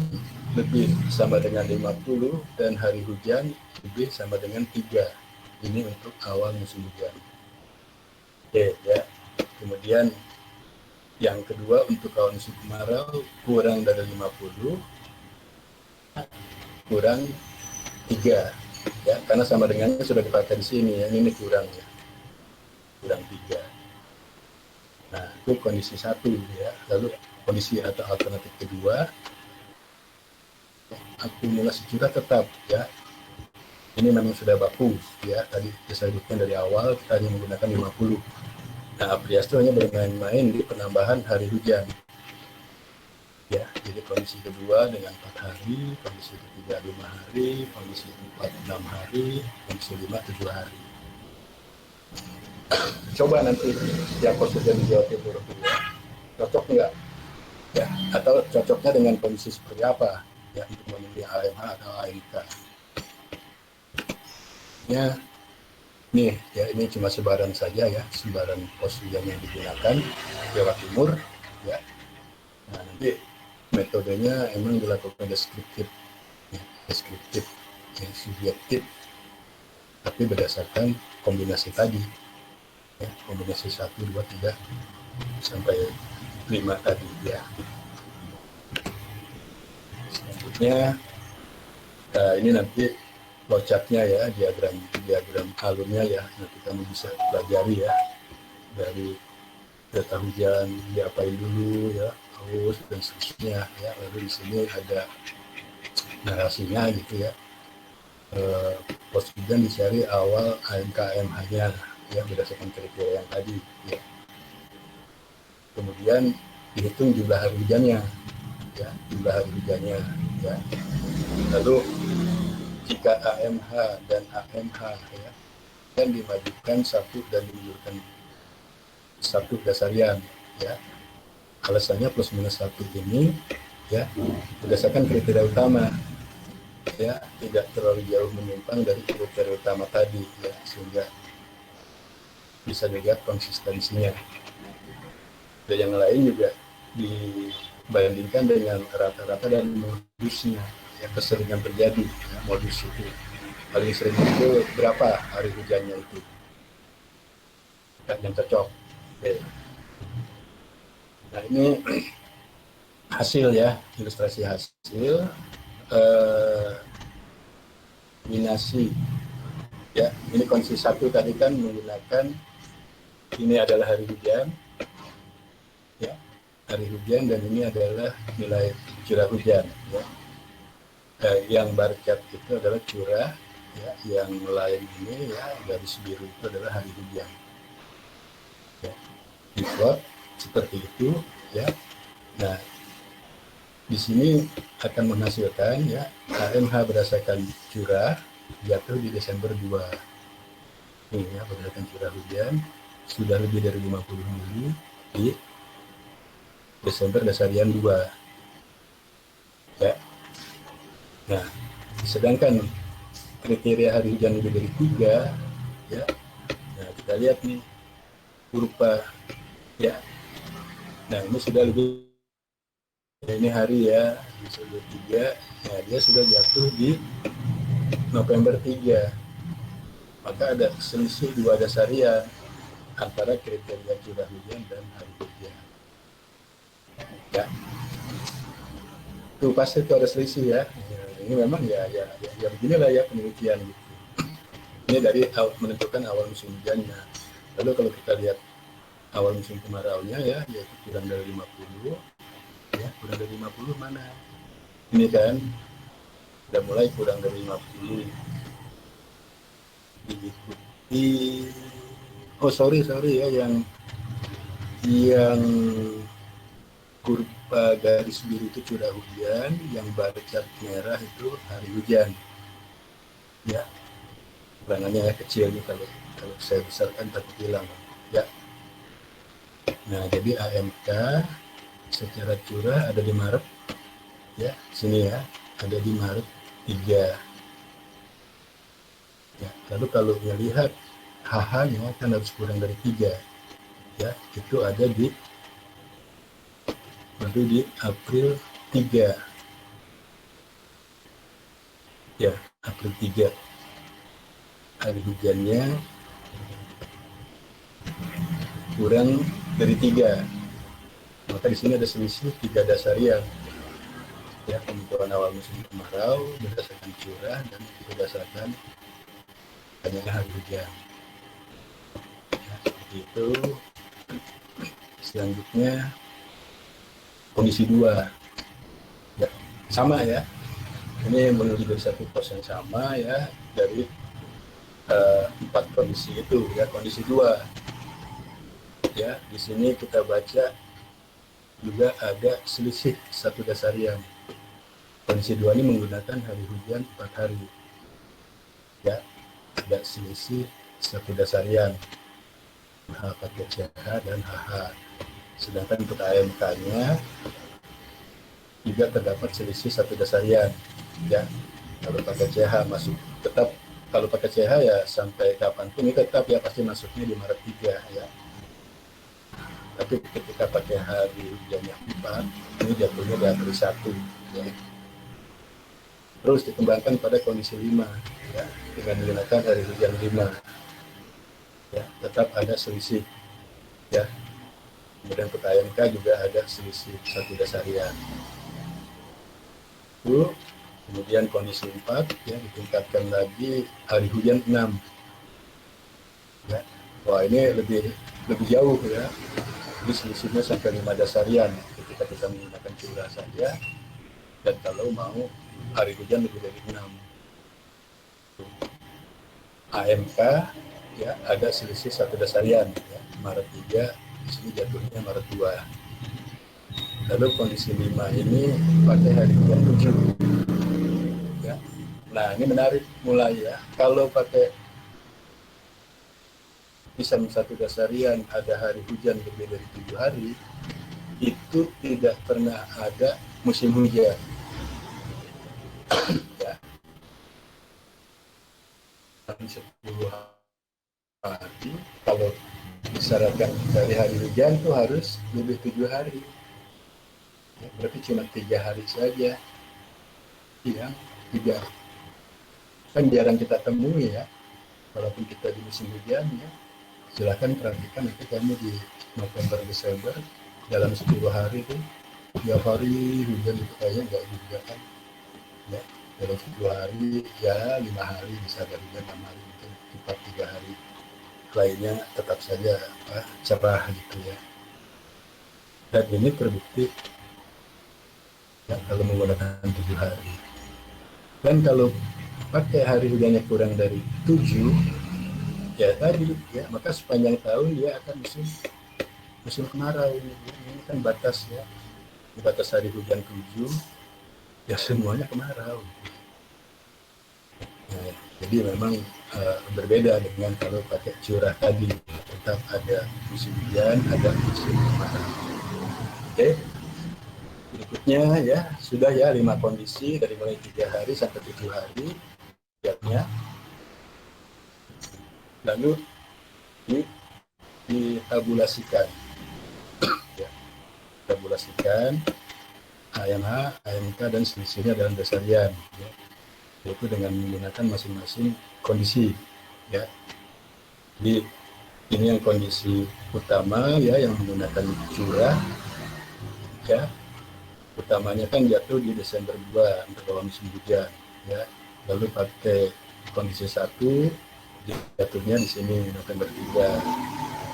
Speaker 1: lebih sama dengan 50 dan hari hujan lebih sama dengan 3. Ini untuk awal musim hujan. Oke ya. Kemudian yang kedua untuk awal musim kemarau kurang dari 50, kurang 3 ya, karena sama dengan sudah dipakai di sini ya, ini kurang ya. Kurang 3. Nah, itu kondisi 1 ya. Lalu kondisi atau alternatif kedua, akumulasi curah tetap ya. Ini memang sudah baku ya, tadi saya sebutkan dari awal kita hanya menggunakan 50. Nah, Aprias itu hanya bermain-main di penambahan hari hujan ya. Jadi kondisi kedua dengan 4 hari, kondisi ketiga 5 hari, kondisi keempat 6 hari, kondisi 5 7 hari. Coba nanti yang pos hujan di Jawa Timur ya, cocok enggak ya, atau cocoknya dengan kondisi seperti apa ya untuk memilih AMH atau AMK ya. Nih ya, ini cuma sebaran saja ya, sebaran pos hujan yang digunakan Jawa Timur ya. Nah, nanti metodenya emang dilakukan deskriptif ya, yang subjektif, tapi berdasarkan kombinasi tadi ya, kombinasi 1, 2, 3 sampai 5 tadi ya. Selanjutnya ini nanti flowchartnya ya, diagram alurnya ya, nanti kamu bisa pelajari ya, dari data hujan diapain dulu ya, haus dan seterusnya ya. Lalu di sini ada narasinya gitu ya, pos hujan dicari awal AMK-AMH-nya ya, berdasarkan kriteria yang tadi ya. Kemudian dihitung jumlah hari hujannya ya, jumlah hari hujannya ya. Lalu jika AMH dan AMH ya, dan dimajukan satu dan dimundurkan satu dasarian ya. Alasannya plus minus 1 ini ya berdasarkan kriteria utama ya, tidak terlalu jauh menyimpang dari kriteria utama tadi ya, sehingga bisa dilihat konsistensinya. Dan yang lain juga dibandingkan dengan rata-rata dan modusnya ya, keseringan terjadi ya, modus itu paling sering itu berapa hari hujannya itu yang cocok. Oke. Nah, ini hasil ya, ilustrasi hasil kombinasi ya. Ini kondisi 1 tadi kan menggunakan, ini adalah hari hujan ya, hari hujan, dan ini adalah nilai curah hujan ya. Yang bar chart itu adalah curah ya, yang lain ini ya garis biru itu adalah hari hujan. Ya, diplot seperti itu ya. Nah, di sini akan menghasilkan ya AMH berdasarkan curah jatuh di Desember 2. Ini ya berdasarkan curah hujan sudah lebih dari 50 mili di Desember dasarian 2 ya. Nah, sedangkan kriteria hari hujan lebih dari 3 ya. Nah, kita lihat nih kurva ya. Nah, ini sudah lebih, ini hari ya, di Desember 3. Nah, dia sudah jatuh di November 3. Maka ada selisih 2 dasarian antara kriteria curah hujan dan hari hujan. Ya, itu pasti itu ada selisih ya. Ini memang ya beginilah ya penelitian gitu. Ini dari menentukan awal musim hujannya. Lalu kalau kita lihat awal musim kemaraunya ya, yaitu kurang dari 50, ya kurang dari 50 mana? Ini kan udah mulai kurang dari 50. Diikuti, oh sorry ya, yang kurva garis biru itu curah hujan, yang bar chart merah itu hari hujan. Ya, ulangannya ya kecil nih, kalau saya besarkan takut hilang. Ya. Nah, jadi AMK secara curah ada di Maret ya, sini ya, ada di Maret 3. Ya, lalu kalau melihat HH-nya kan harus kurang dari 3. Ya, itu ada di baru di April 3. Ya, April 3. Hari hujannya kurang dari 3. Maka di sini ada selisih 3 dasarian. Ya, penentuan awal musim kemarau berdasarkan curah dan berdasarkan banyaknya hari hujan. Ya, seperti itu. Selanjutnya kondisi 2. Ya, sama ya. Ini menuju dari satu pos yang sama ya, dari 4 kondisi itu ya. Kondisi 2 ya, di sini kita baca juga ada selisih 1 dasarian. Kondisi 2 ini menggunakan hari hujan 4 hari ya, ada selisih 1 dasarian H pakai CH dan HH. Sedangkan untuk AMK-nya juga terdapat selisih 1 dasarian ya. Kalau pakai CH masuk tetap, kalau pakai CH ya sampai kapanpun ini tetap ya pasti masuknya di Maret 3 ya. Tapi ketika pakai hari hujannya 4, ini jatuhnya di April 1 ya. Terus dikembangkan pada kondisi 5 ya, dengan menggunakan hari hujan 5 ya, tetap ada selisih ya. Kemudian untuk AMK juga ada selisih 1 dasarian. Kemudian kondisi 4 ya, ditingkatkan lagi hari hujan 6 ya. Wah, ini lebih jauh ya. Jadi selisihnya sampai 5 dasarian ketika kita menggunakan curah saja, dan kalau mau hari hujan lebih dari 6. AMK ya ada selisih 1 dasarian ya, Maret 3, di sini jatuhnya Maret 2. Lalu kondisi 5 ini pakai hari hujan 7 ya. Nah, ini menarik mulai ya. Kalau pakai bisa 1 dasarian ada hari hujan lebih dari 7 hari, itu tidak pernah ada musim hujan ya. 10 hari kalau disyaratkan dari hari hujan itu harus lebih 7 hari ya, berarti cuma 3 hari saja yang tidak, kan jarang kita temui ya. Walaupun kita di musim hujan ya, silahkan perhatikan nanti kamu di November Desember dalam 10 hari itu 3 hari hujan itu kayaknya enggak juga kan ya. Dalam 10 hari ya 5 hari bisa ada hujan, 6 hari mungkin 4-3 hari lainnya tetap saja cerah gitu ya. Dan ini terbukti ya kalau menggunakan 7 hari. Dan kalau pakai hari hujannya kurang dari 7, ya tadi ya, maka sepanjang tahun dia akan musim musim kemarau. Ini kan batas ya, batas hari hujan 7, ya semuanya kemarau. Nah, jadi memang berbeda dengan kalau pakai curah tadi, tetap ada musim hujan, ada musim kemarau. Oke, berikutnya ya sudah ya 5 kondisi dari mulai 3 hari sampai 7 hari hujannya. Lalu ditabulasikan, ya, tabulasikan AMH, AMK dan selisihnya dalam dasarian, ya, yaitu dengan menggunakan masing-masing kondisi, ya. Jadi ini yang kondisi utama ya, yang menggunakan curah, ya, utamanya kan jatuh di Desember 2 untuk awal musim hujan, ya. Lalu pakai kondisi 1 jatuhnya di sini November 3.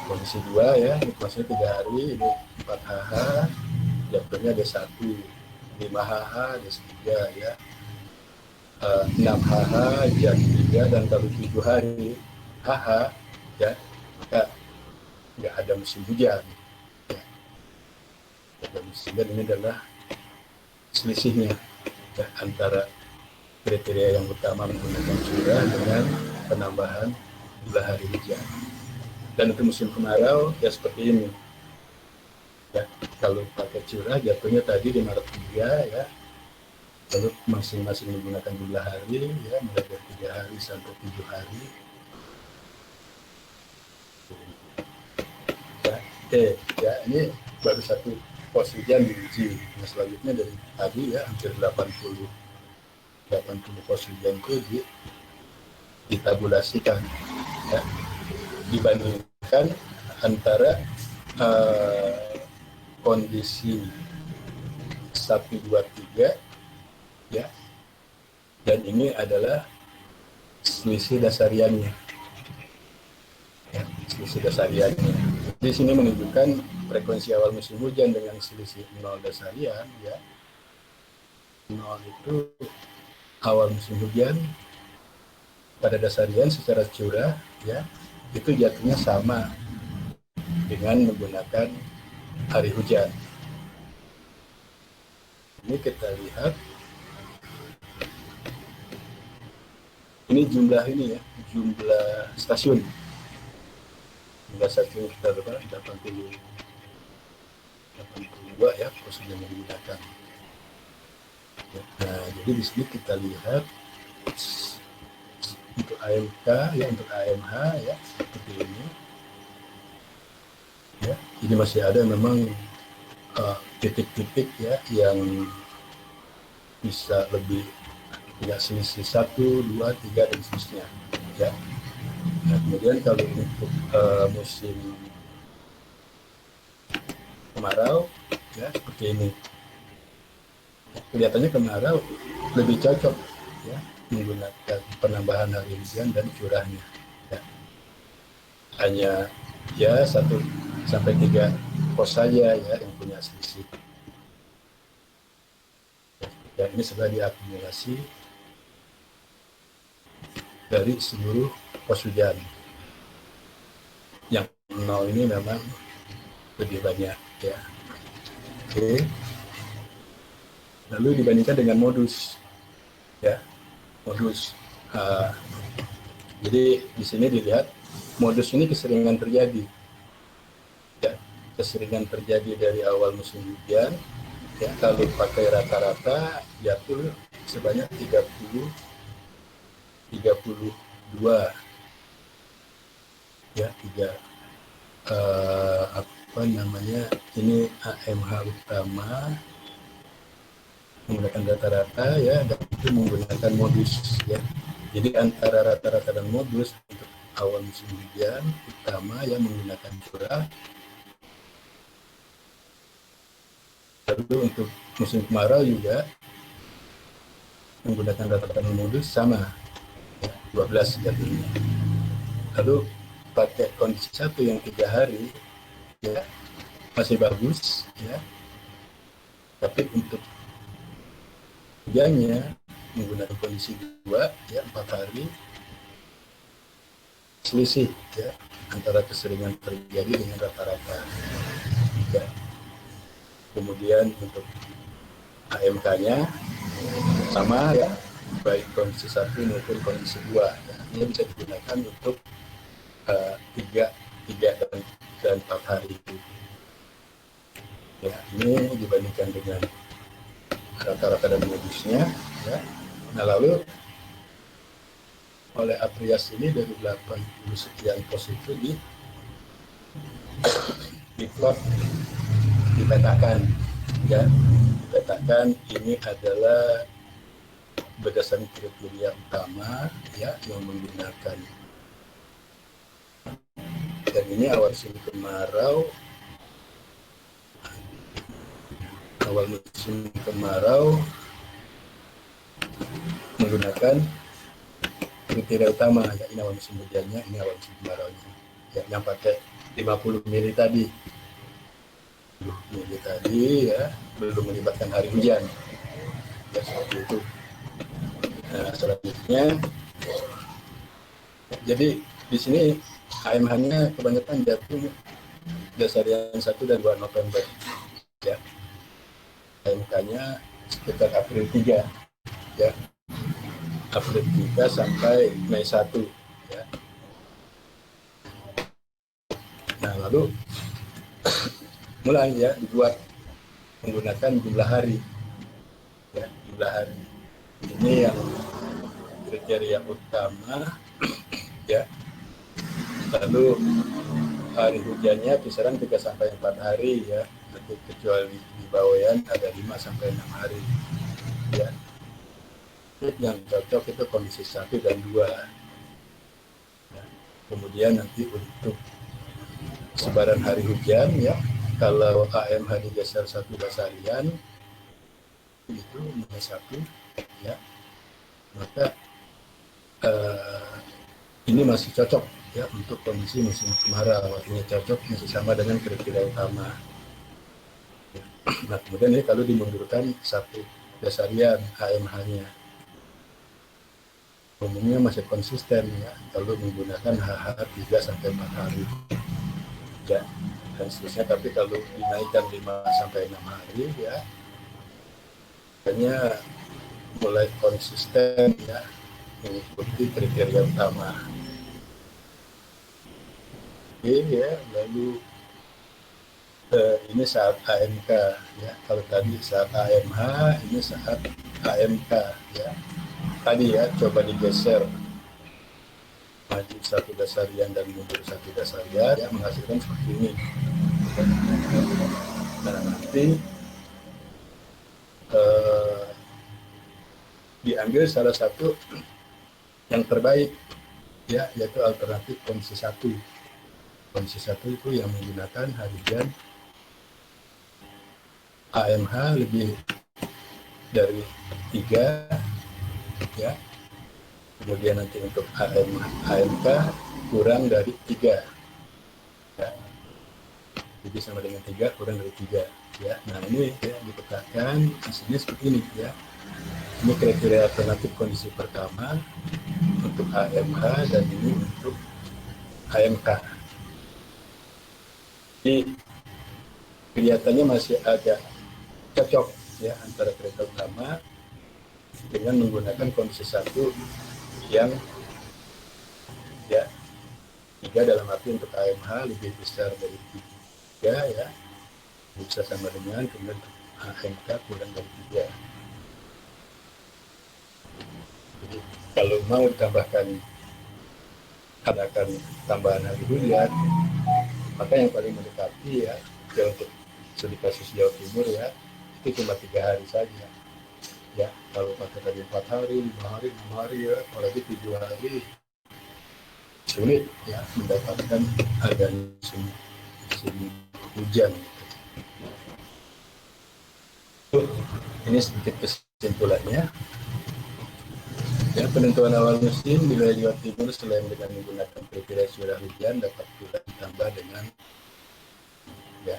Speaker 1: Kondisi 2 ya, ini maksudnya 3 hari, ini 4 HH, jatuhnya D1, 5 HH, D3 ya, 6 HH, jam 3, dan kalau 7 hari HH ya, maka nggak ada musim hujan ya. Dan ini adalah selisihnya ya, antara kriteria yang utama menggunakan curah dengan penambahan jumlah hari hujan. Dan untuk musim kemarau ya seperti ini ya, kalau pakai curah jatuhnya tadi di Maret 3 ya, lalu masing-masing menggunakan jumlah hari ya, mulai dari 3 hari sampai 7 hari ya. Ya ini baru satu pos hujan diuji. Nah, selanjutnya dari tadi ya hampir 80 pos hujan itu ditabulasikan ya, dibandingkan antara kondisi 1, 2, 3 ya, dan ini adalah selisih dasariannya ya, selisih dasariannya. Di sini menunjukkan frekuensi awal musim hujan dengan selisih 0 dasarian ya. 0 itu awal musim hujan pada dasarian secara curah ya, itu jatuhnya sama dengan menggunakan hari hujan. Ini kita lihat, ini jumlah ini ya, jumlah stasiun. Jumlah stasiun kita berapa? 82 ya, pos yang digunakan. Nah, jadi di sini kita lihat untuk AMK ya, untuk AMH ya seperti ini. Ya, ini masih ada memang titik-titik ya yang bisa lebih ya, selisih 1, 2, 3 dan seterusnya ya. Nah, kemudian kalau untuk musim kemarau ya seperti ini, kelihatannya kemarau lebih cocok ya menggunakan penambahan hari hujan dan curahnya ya. Hanya ya 1 sampai 3 pos saja ya yang punya selisih. Dan ini sudah diakumulasi dari seluruh pos hujan. Yang 0 ini memang lebih banyak ya. Oke. Lalu dibandingkan dengan modus ya, modus. Jadi di sini dilihat modus ini keseringan terjadi ya, keseringan terjadi dari awal musim hujan ya. Kalau pakai rata-rata jatuh sebanyak 32 ya, apa namanya, ini AMH utama menggunakan rata-rata ya, dan itu menggunakan modus ya. Jadi antara rata-rata dan modus untuk awal musim hujan utama ya menggunakan curah. Lalu untuk musim kemarau juga menggunakan rata-rata dan modus sama ya, 12 jatuhnya. Lalu pakai kondisi 1 yang 3 hari ya masih bagus ya, tapi untuk hujannya menggunakan kondisi 2 ya 4 hari selisih ya antara keseringan terjadi dengan rata-rata ya. Kemudian untuk AMK-nya sama ya, baik kondisi 1 maupun kondisi 2 ya. Ini bisa digunakan untuk 3 dan 4 hari itu ya. Ini dibandingkan dengan rata-rata dan modusnya ya. Nah lalu oleh Aprias ini dari 80 sekian pos itu diplot, dipetakan ya, dipetakan ini adalah berdasarkan kriteria utama ya yang menggunakan, dan ini awal musim kemarau, menggunakan kriteria utama ya, ini awal musim hujannya, ini awal musim kemaraunya ya, yang pakai 50 mili tadi ya, belum melibatkan hari hujan ya, seperti itu. Nah selanjutnya jadi di sini AMH-nya kebanyakan jatuh dasarian 1 dan 2 November ya, AMK-nya sekitar April 3 ya, April 3 sampai Mei 1 ya. Nah lalu mulai ya dibuat menggunakan jumlah hari ya, jumlah hari ini yang kriteria utama ya. Lalu hari hujannya kisaran 3 sampai 4 hari ya, kecuali di Bawean ada 5 sampai 6 hari ya. Yang cocok itu kondisi 1 dan 2 ya. Kemudian nanti untuk sebaran hari hujan ya, kalau AMH digeser 1 dasarian itu minus 1 ya, maka ini masih cocok ya untuk kondisi musim kemarau, artinya cocok, masih sama dengan kriteria utama ya. Nah kemudian ini kalau dimundurkan 1 dasarian AMH-nya, umumnya masih konsisten ya kalau menggunakan HH 3 sampai 4 hari ya, dan seterusnya. Tapi kalau dinaikkan 5 sampai 6 hari ya, hanya mulai konsisten ya mengikuti kriteria utama. Oke ya, lalu ini saat AMK ya, kalau tadi saat AMH, ini saat AMK ya. Tadi ya coba digeser maju 1 dasarian dan mundur 1 dasarian ya, menghasilkan seperti ini. Nah nanti diambil salah satu yang terbaik ya, yaitu alternatif kondisi 1. Kondisi 1 itu yang menggunakan hari hujan AMH lebih dari 3 ya, kemudian nanti untuk AMK kurang dari 3 ya, jadi sama dengan 3 kurang dari 3 ya. Nah ini ya dipetakan hasilnya seperti ini ya. Ini kriteria alternatif kondisi pertama untuk AMH dan ini untuk AMK. Jadi kelihatannya masih agak cocok ya antara kriteria utama dengan menggunakan kondisi 1 yang ya 3 dalam arti untuk AMH lebih besar dari 3 ya, bisa sama dengan, kemudian untuk AMK kurang dari 3. Jadi kalau mau ditambahkan, adakan tambahan hari hujan, maka yang paling mendekati ya untuk studi kasus Jawa Timur ya, itu cuma 3 hari saja ya. Kalau pakai tadi 4 hari, 5 hari, 6 hari ya, apalagi 7 hari, sulit ya mendapatkan adanya musim hujan. Ini sedikit kesimpulannya ya. Penentuan awal musim di wilayah Jawa Timur selain dengan menggunakan kriteria curah hujan, dapat pula ditambah dengan ya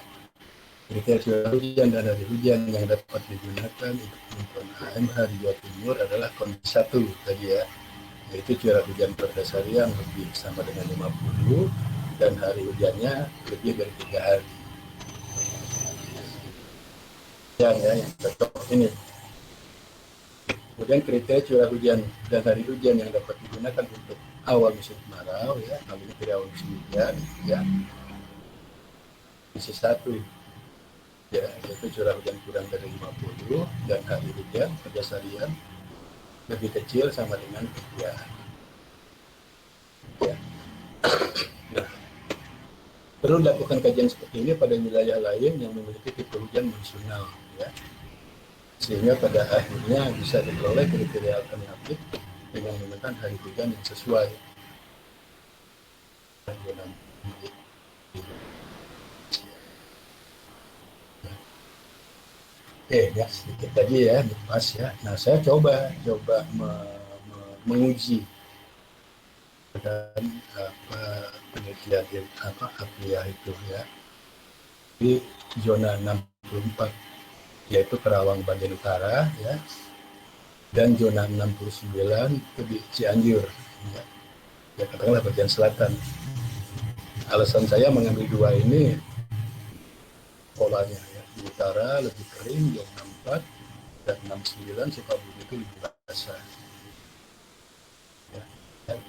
Speaker 1: Kriteria curah hujan dan hari hujan yang dapat digunakan untuk penentuan AMH di Jawa Timur adalah kondisi 1 tadi ya, yaitu curah hujan per dasarian lebih sama dengan 50 dan hari hujannya lebih dari 3 hari. Ya, yang cocok ini. Kemudian kriteria curah hujan dan hari hujan yang dapat digunakan untuk awal musim kemarau ya, kali ini tidak awal musim hujan ya. Kondisi 1 ya, yaitu curah hujan kurang dari 50 dan hari hujan pada harian lebih kecil sama dengan 3. Ya. Nah, perlu dilakukan kajian seperti ini pada wilayah lain yang memiliki tipe hujan monsunal ya, sehingga pada akhirnya bisa diperoleh kriteria alternatif dengan menggunakan hari hujan yang sesuai. Ya sedikit tadi ya, pas ya. Nah, saya coba menguji dan penelitian Aplia itu ya di zona 64 yaitu Kerawang bagian utara ya, dan zona 69 itu di Cianjur ya katakanlah bagian selatan. Alasan saya mengambil 2 ini polanya ya, di utara lebih kering zona 4 dan 69 Sukabumi itu lebih basah ya.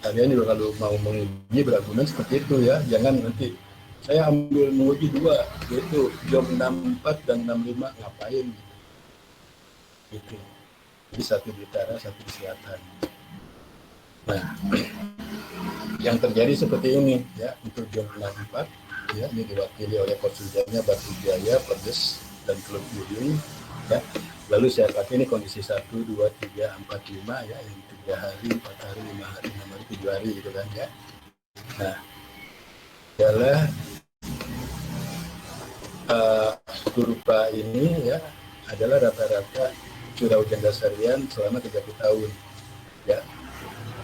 Speaker 1: Kalian juga kalau mau menguji beragunan seperti itu ya, jangan nanti saya ambil menguji 2 yaitu jam 64 dan 65 ngapain gitu. Jadi 1 di utara, 1 di selatan. Nah, yang terjadi seperti ini ya, untuk jam 64 ya, ini diwakili oleh konsultannya Batu Jaya, Pedes dan Teluk Buyung ya. Lalu saya pakai ini kondisi 1, 2, 3, 4, 5 ya, yang 3 hari, 4 hari, 5 hari, 6 hari, 7 hari gitu kan ya. Nah, adalah kurva ini ya adalah rata-rata curah hujan dasarian selama 30 tahun ya,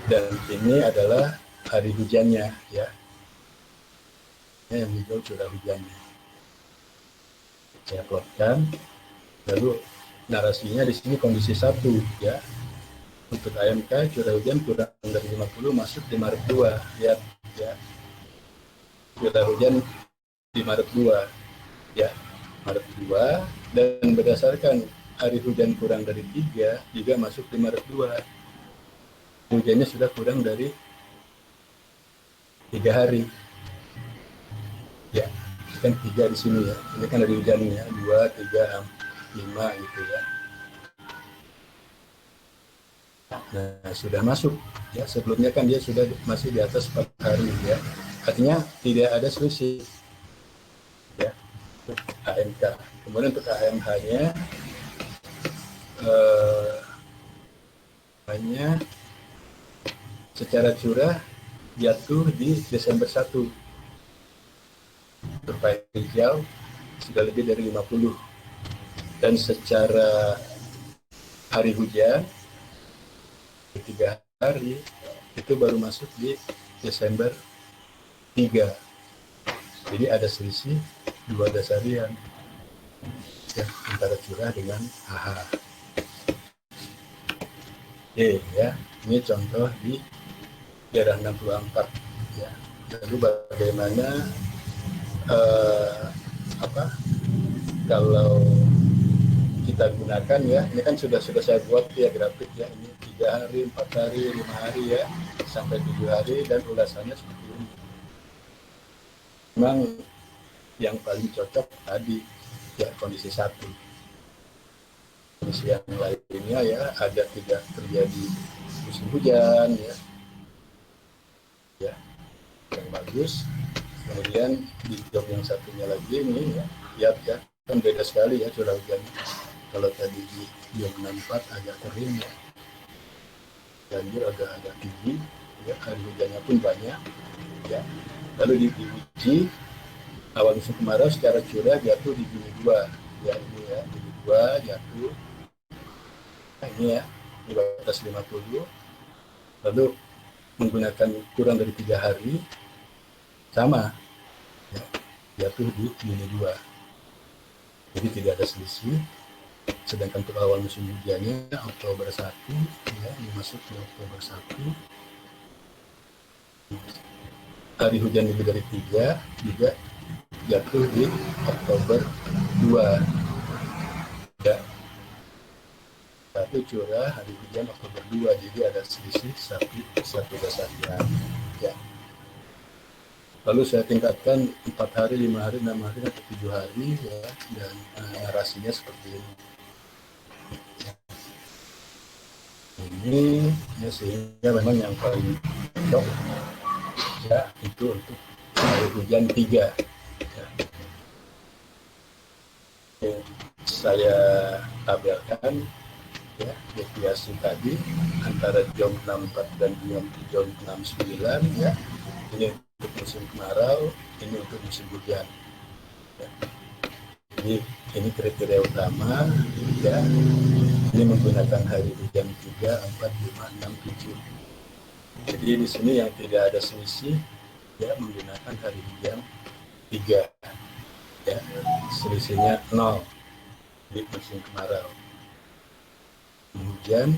Speaker 1: dan ini adalah hari hujannya ya, yang hijau curah hujannya saya plotkan. Lalu narasinya di sini kondisi 1 ya, untuk AMK curah hujan kurang dari 50 masuk di Maret 2 ya, curah hujan di Maret 2 ya, Maret 2, dan berdasarkan hari hujan kurang dari 3 juga masuk di Maret 2. Hujannya sudah kurang dari 3 hari. Ya, kan 3 di sini ya. Ini kan dari hujannya 2, 3, 5 gitu ya. Nah, sudah masuk ya. Sebelumnya kan dia sudah masih di atas 4 hari ya. Artinya tidak ada selisih ya. AMK. Kemudian untuk AMH-nya hanya secara curah jatuh di Desember 1. Kurva hijau sudah lebih dari 50. Dan secara hari hujan 3 hari itu baru masuk di Desember 3. Jadi ada selisih 2 dasarian ya, antara curah dengan AH. Oke ya, ini contoh di daerah 64 ya. Lalu bagaimana kalau kita gunakan ya, ini kan sudah saya buat ya grafik ya, ini 3 hari, 4 hari, 5 hari ya, sampai 7 hari, dan ulasannya seperti ini. Memang yang paling cocok tadi ya kondisi 1. Kondisi yang lainnya ya ada tidak terjadi musim hujan ya yang bagus. Kemudian di job yang satunya lagi ini ya kan beda sekali ya curah hujan. Kalau tadi di job 64 agak kering ya, banjir agak tinggi ya, hari hujannya pun banyak ya. Lalu diuji awal musim kemarau secara curah jatuh di Juni 2 ya, ini ya Juni 2 jatuh. Nah, ini ya di batas 50. Lalu menggunakan kurang dari 3 hari sama ya, jatuh di Juni 2. jadi tidak ada selisih. Sedangkan untuk awal musim hujannya Oktober 1 ya, ini masuk ke Oktober 1, hari hujan lebih dari 3 juga jatuh di Oktober 2 ya. Satu curah hari hujan Oktober 2, jadi ada selisih satu dasarnya ya. Lalu saya tingkatkan 4 hari, 5 hari, 6 hari, atau 7 hari ya, dan narasinya seperti ini. Ini ya, sehingga memang yang paling cocok ya itu untuk hari hujan 3 ya. Yang saya tabelkan ya, deviasi tadi antara jam 64 dan jam 69 ya, ini untuk musim kemarau, ini untuk musim hujan ya. Jadi ini kriteria utama ya, ini menggunakan hari hujan 3, 4, 5, 6, 7. Jadi di sini yang tidak ada selisih ya, menggunakan hari hujan 3 ya, selisihnya 0 di musim kemarau. Hujan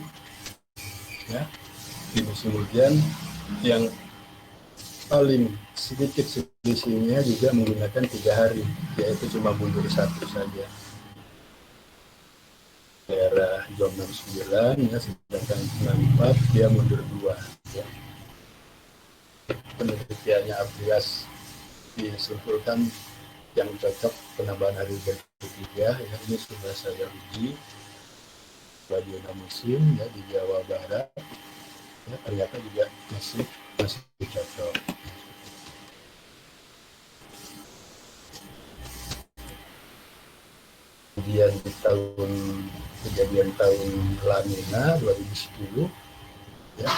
Speaker 1: ya, di musim hujan yang paling sedikit selisihnya juga menggunakan 3 hari, yaitu cuma mundur 1 saja, daerah jam 69 ya, sedangkan 64 dia mundur 2 ya. Penelitiannya Abrias disimpulkan yang cocok penambahan hari hujan 3 ya, ini sudah saya uji bagi musim ya di Jawa Barat ya, ternyata juga masih cocok. Kemudian di kejadian tahun La Nina 2010 ya,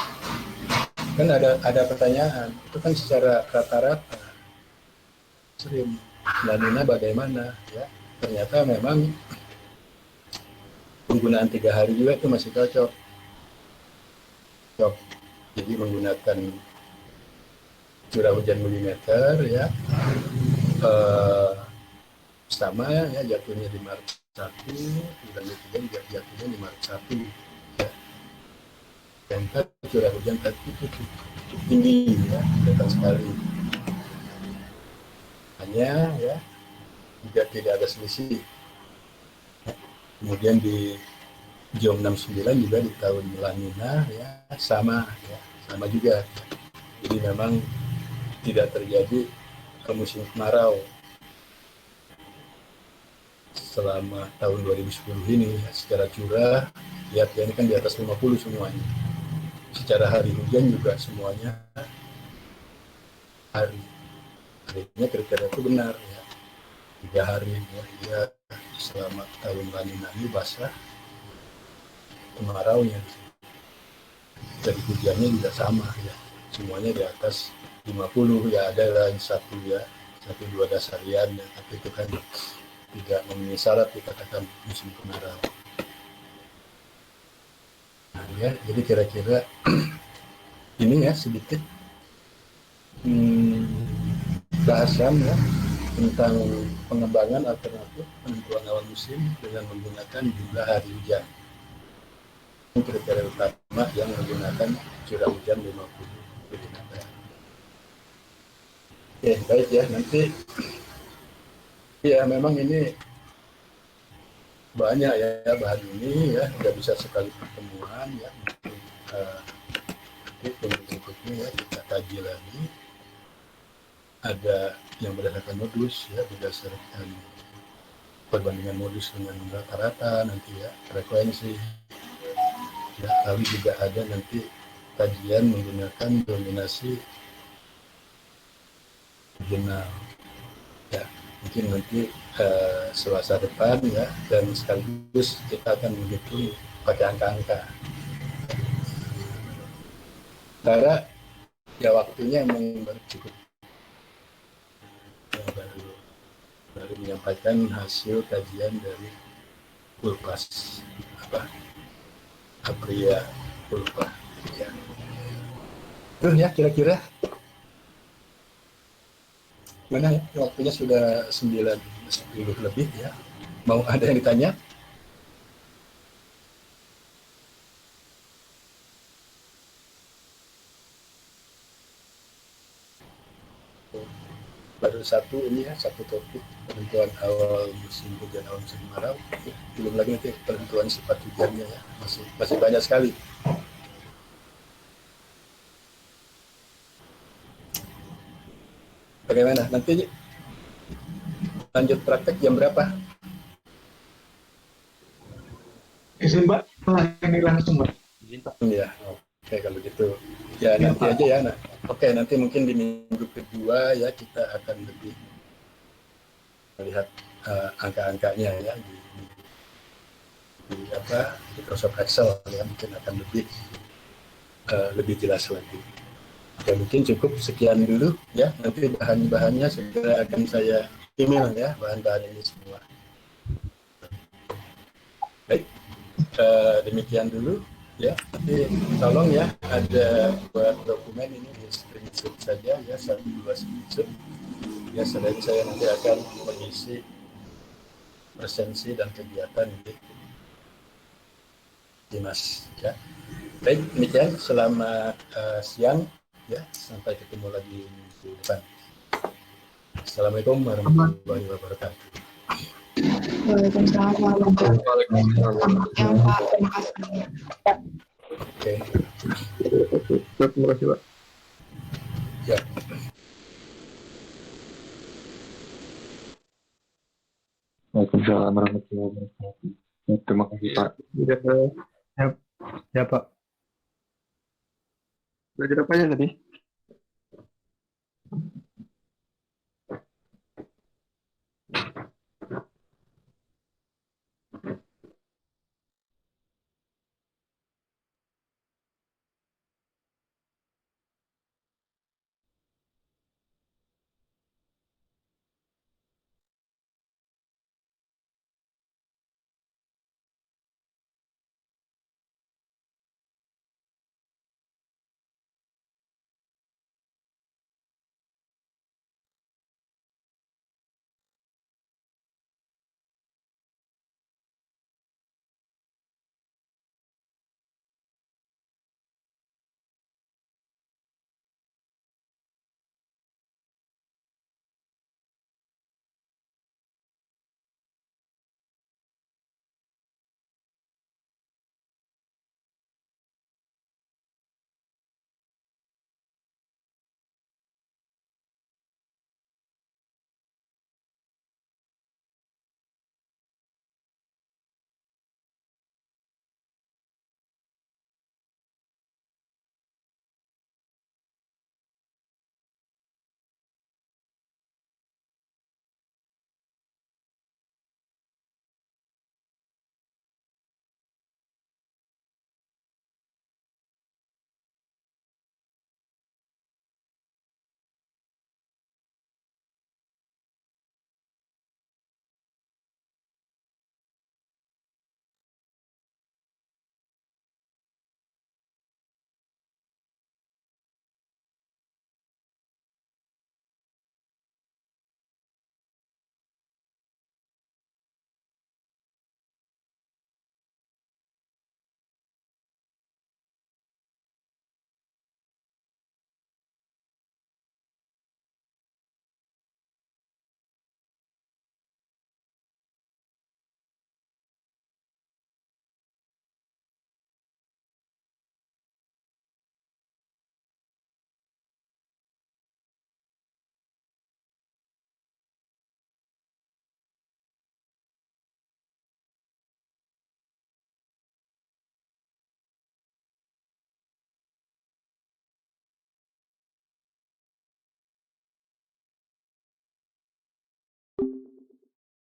Speaker 1: kan ada pertanyaan itu kan secara rata-rata sering La Nina bagaimana ya, ternyata memang penggunaan 3 hari juga itu masih cocok. Jadi menggunakan curah hujan milimeter ya, sama ya, jatuhnya di Maret 1, bulan ketiga juga jatuhnya di Maret 1 ya. Dan curah hujan tadi itu cukup tinggi ya, kelihatan sekali. Hanya ya juga tidak ada selisih. Kemudian di jam 69 juga di tahun La Nina ya, sama juga. Jadi memang tidak terjadi ke musim kemarau selama tahun 2010 ini ya. Secara curah lihat ya, ini kan di atas 50 semuanya. Secara hari hujan juga semuanya harinya kriteria itu benar ya, 3 hari ya, selama tahun La Nina ini basah kemaraunya, dari hujannya juga sama ya, semuanya di atas 50 ya, ada lain satu dua dasarian ya, tapi itu kan tidak memenuhi syarat dikatakan musim kemarau. Nah ya, jadi kira-kira ini ya sedikit bahasan ya tentang pengembangan alternatif penentuan awal musim dengan menggunakan jumlah hari hujan. Ini kriteria utama yang menggunakan curah hujan 50 mm. Ya baik ya, nanti ya memang ini banyak ya bahan ini ya, tidak bisa sekali pertemuan ya. Untuk berikutnya ya kita kaji lagi. Ada yang berdasarkan modus ya, berdasarkan perbandingan modus dengan rata-rata nanti ya, frekuensi ya, lalu juga ada nanti kajian menggunakan dominasi regional ya, mungkin nanti Selasa depan ya, dan sekaligus kita akan menghitung pakai angka-angka. Karena ya waktunya memang cukup ya, baru menyampaikan hasil kajian dari Pulpas Apria Pulpa ya. Itu ya kira-kira mana ya, waktunya sudah 9:10 lebih ya. Mau ada yang ditanya? Baru satu ini ya, satu topik penentuan awal musim hujan, awal musim kemarau. Belum lagi nanti penentuan sifat hujannya ya, masih banyak sekali. Bagaimana? Nanti lanjut praktek jam berapa?
Speaker 3: Izin Mbak, ini langsung Mbak.
Speaker 2: Izin Pak.
Speaker 1: Ya, oke kalau gitu. Ya
Speaker 3: Ya,
Speaker 1: nanti
Speaker 3: Pak.
Speaker 1: aja ya. Nah, oke nanti mungkin di minggu kedua ya kita akan lebih melihat angka-angkanya ya di Microsoft Excel ya, mungkin akan lebih jelas lagi. Ya mungkin cukup sekian dulu ya. Nanti bahan-bahannya segera akan saya email ya, bahan-bahan ini semua. Baik, demikian dulu ya. Nanti tolong ya ada buat dokumen ini di screenshot saja ya, 1-2 screenshot. Ya selain saya nanti akan mengisi presensi dan kegiatan di Dimas ya. Baik, demikian selamat siang ya, sampai ketemu lagi minggu depan. Assalamualaikum warahmatullahi wabarakatuh.
Speaker 4: Waalaikumsalam warahmatullahi wabarakatuh. Ya, Pak. Terima kasih.
Speaker 1: Oke,
Speaker 3: Terima kasih Pak.
Speaker 1: ya.
Speaker 5: Waalaikumsalam warahmatullahi wabarakatuh. Terima kasih Pak.
Speaker 3: Ya Pak.
Speaker 5: Belajar apa aja tadi?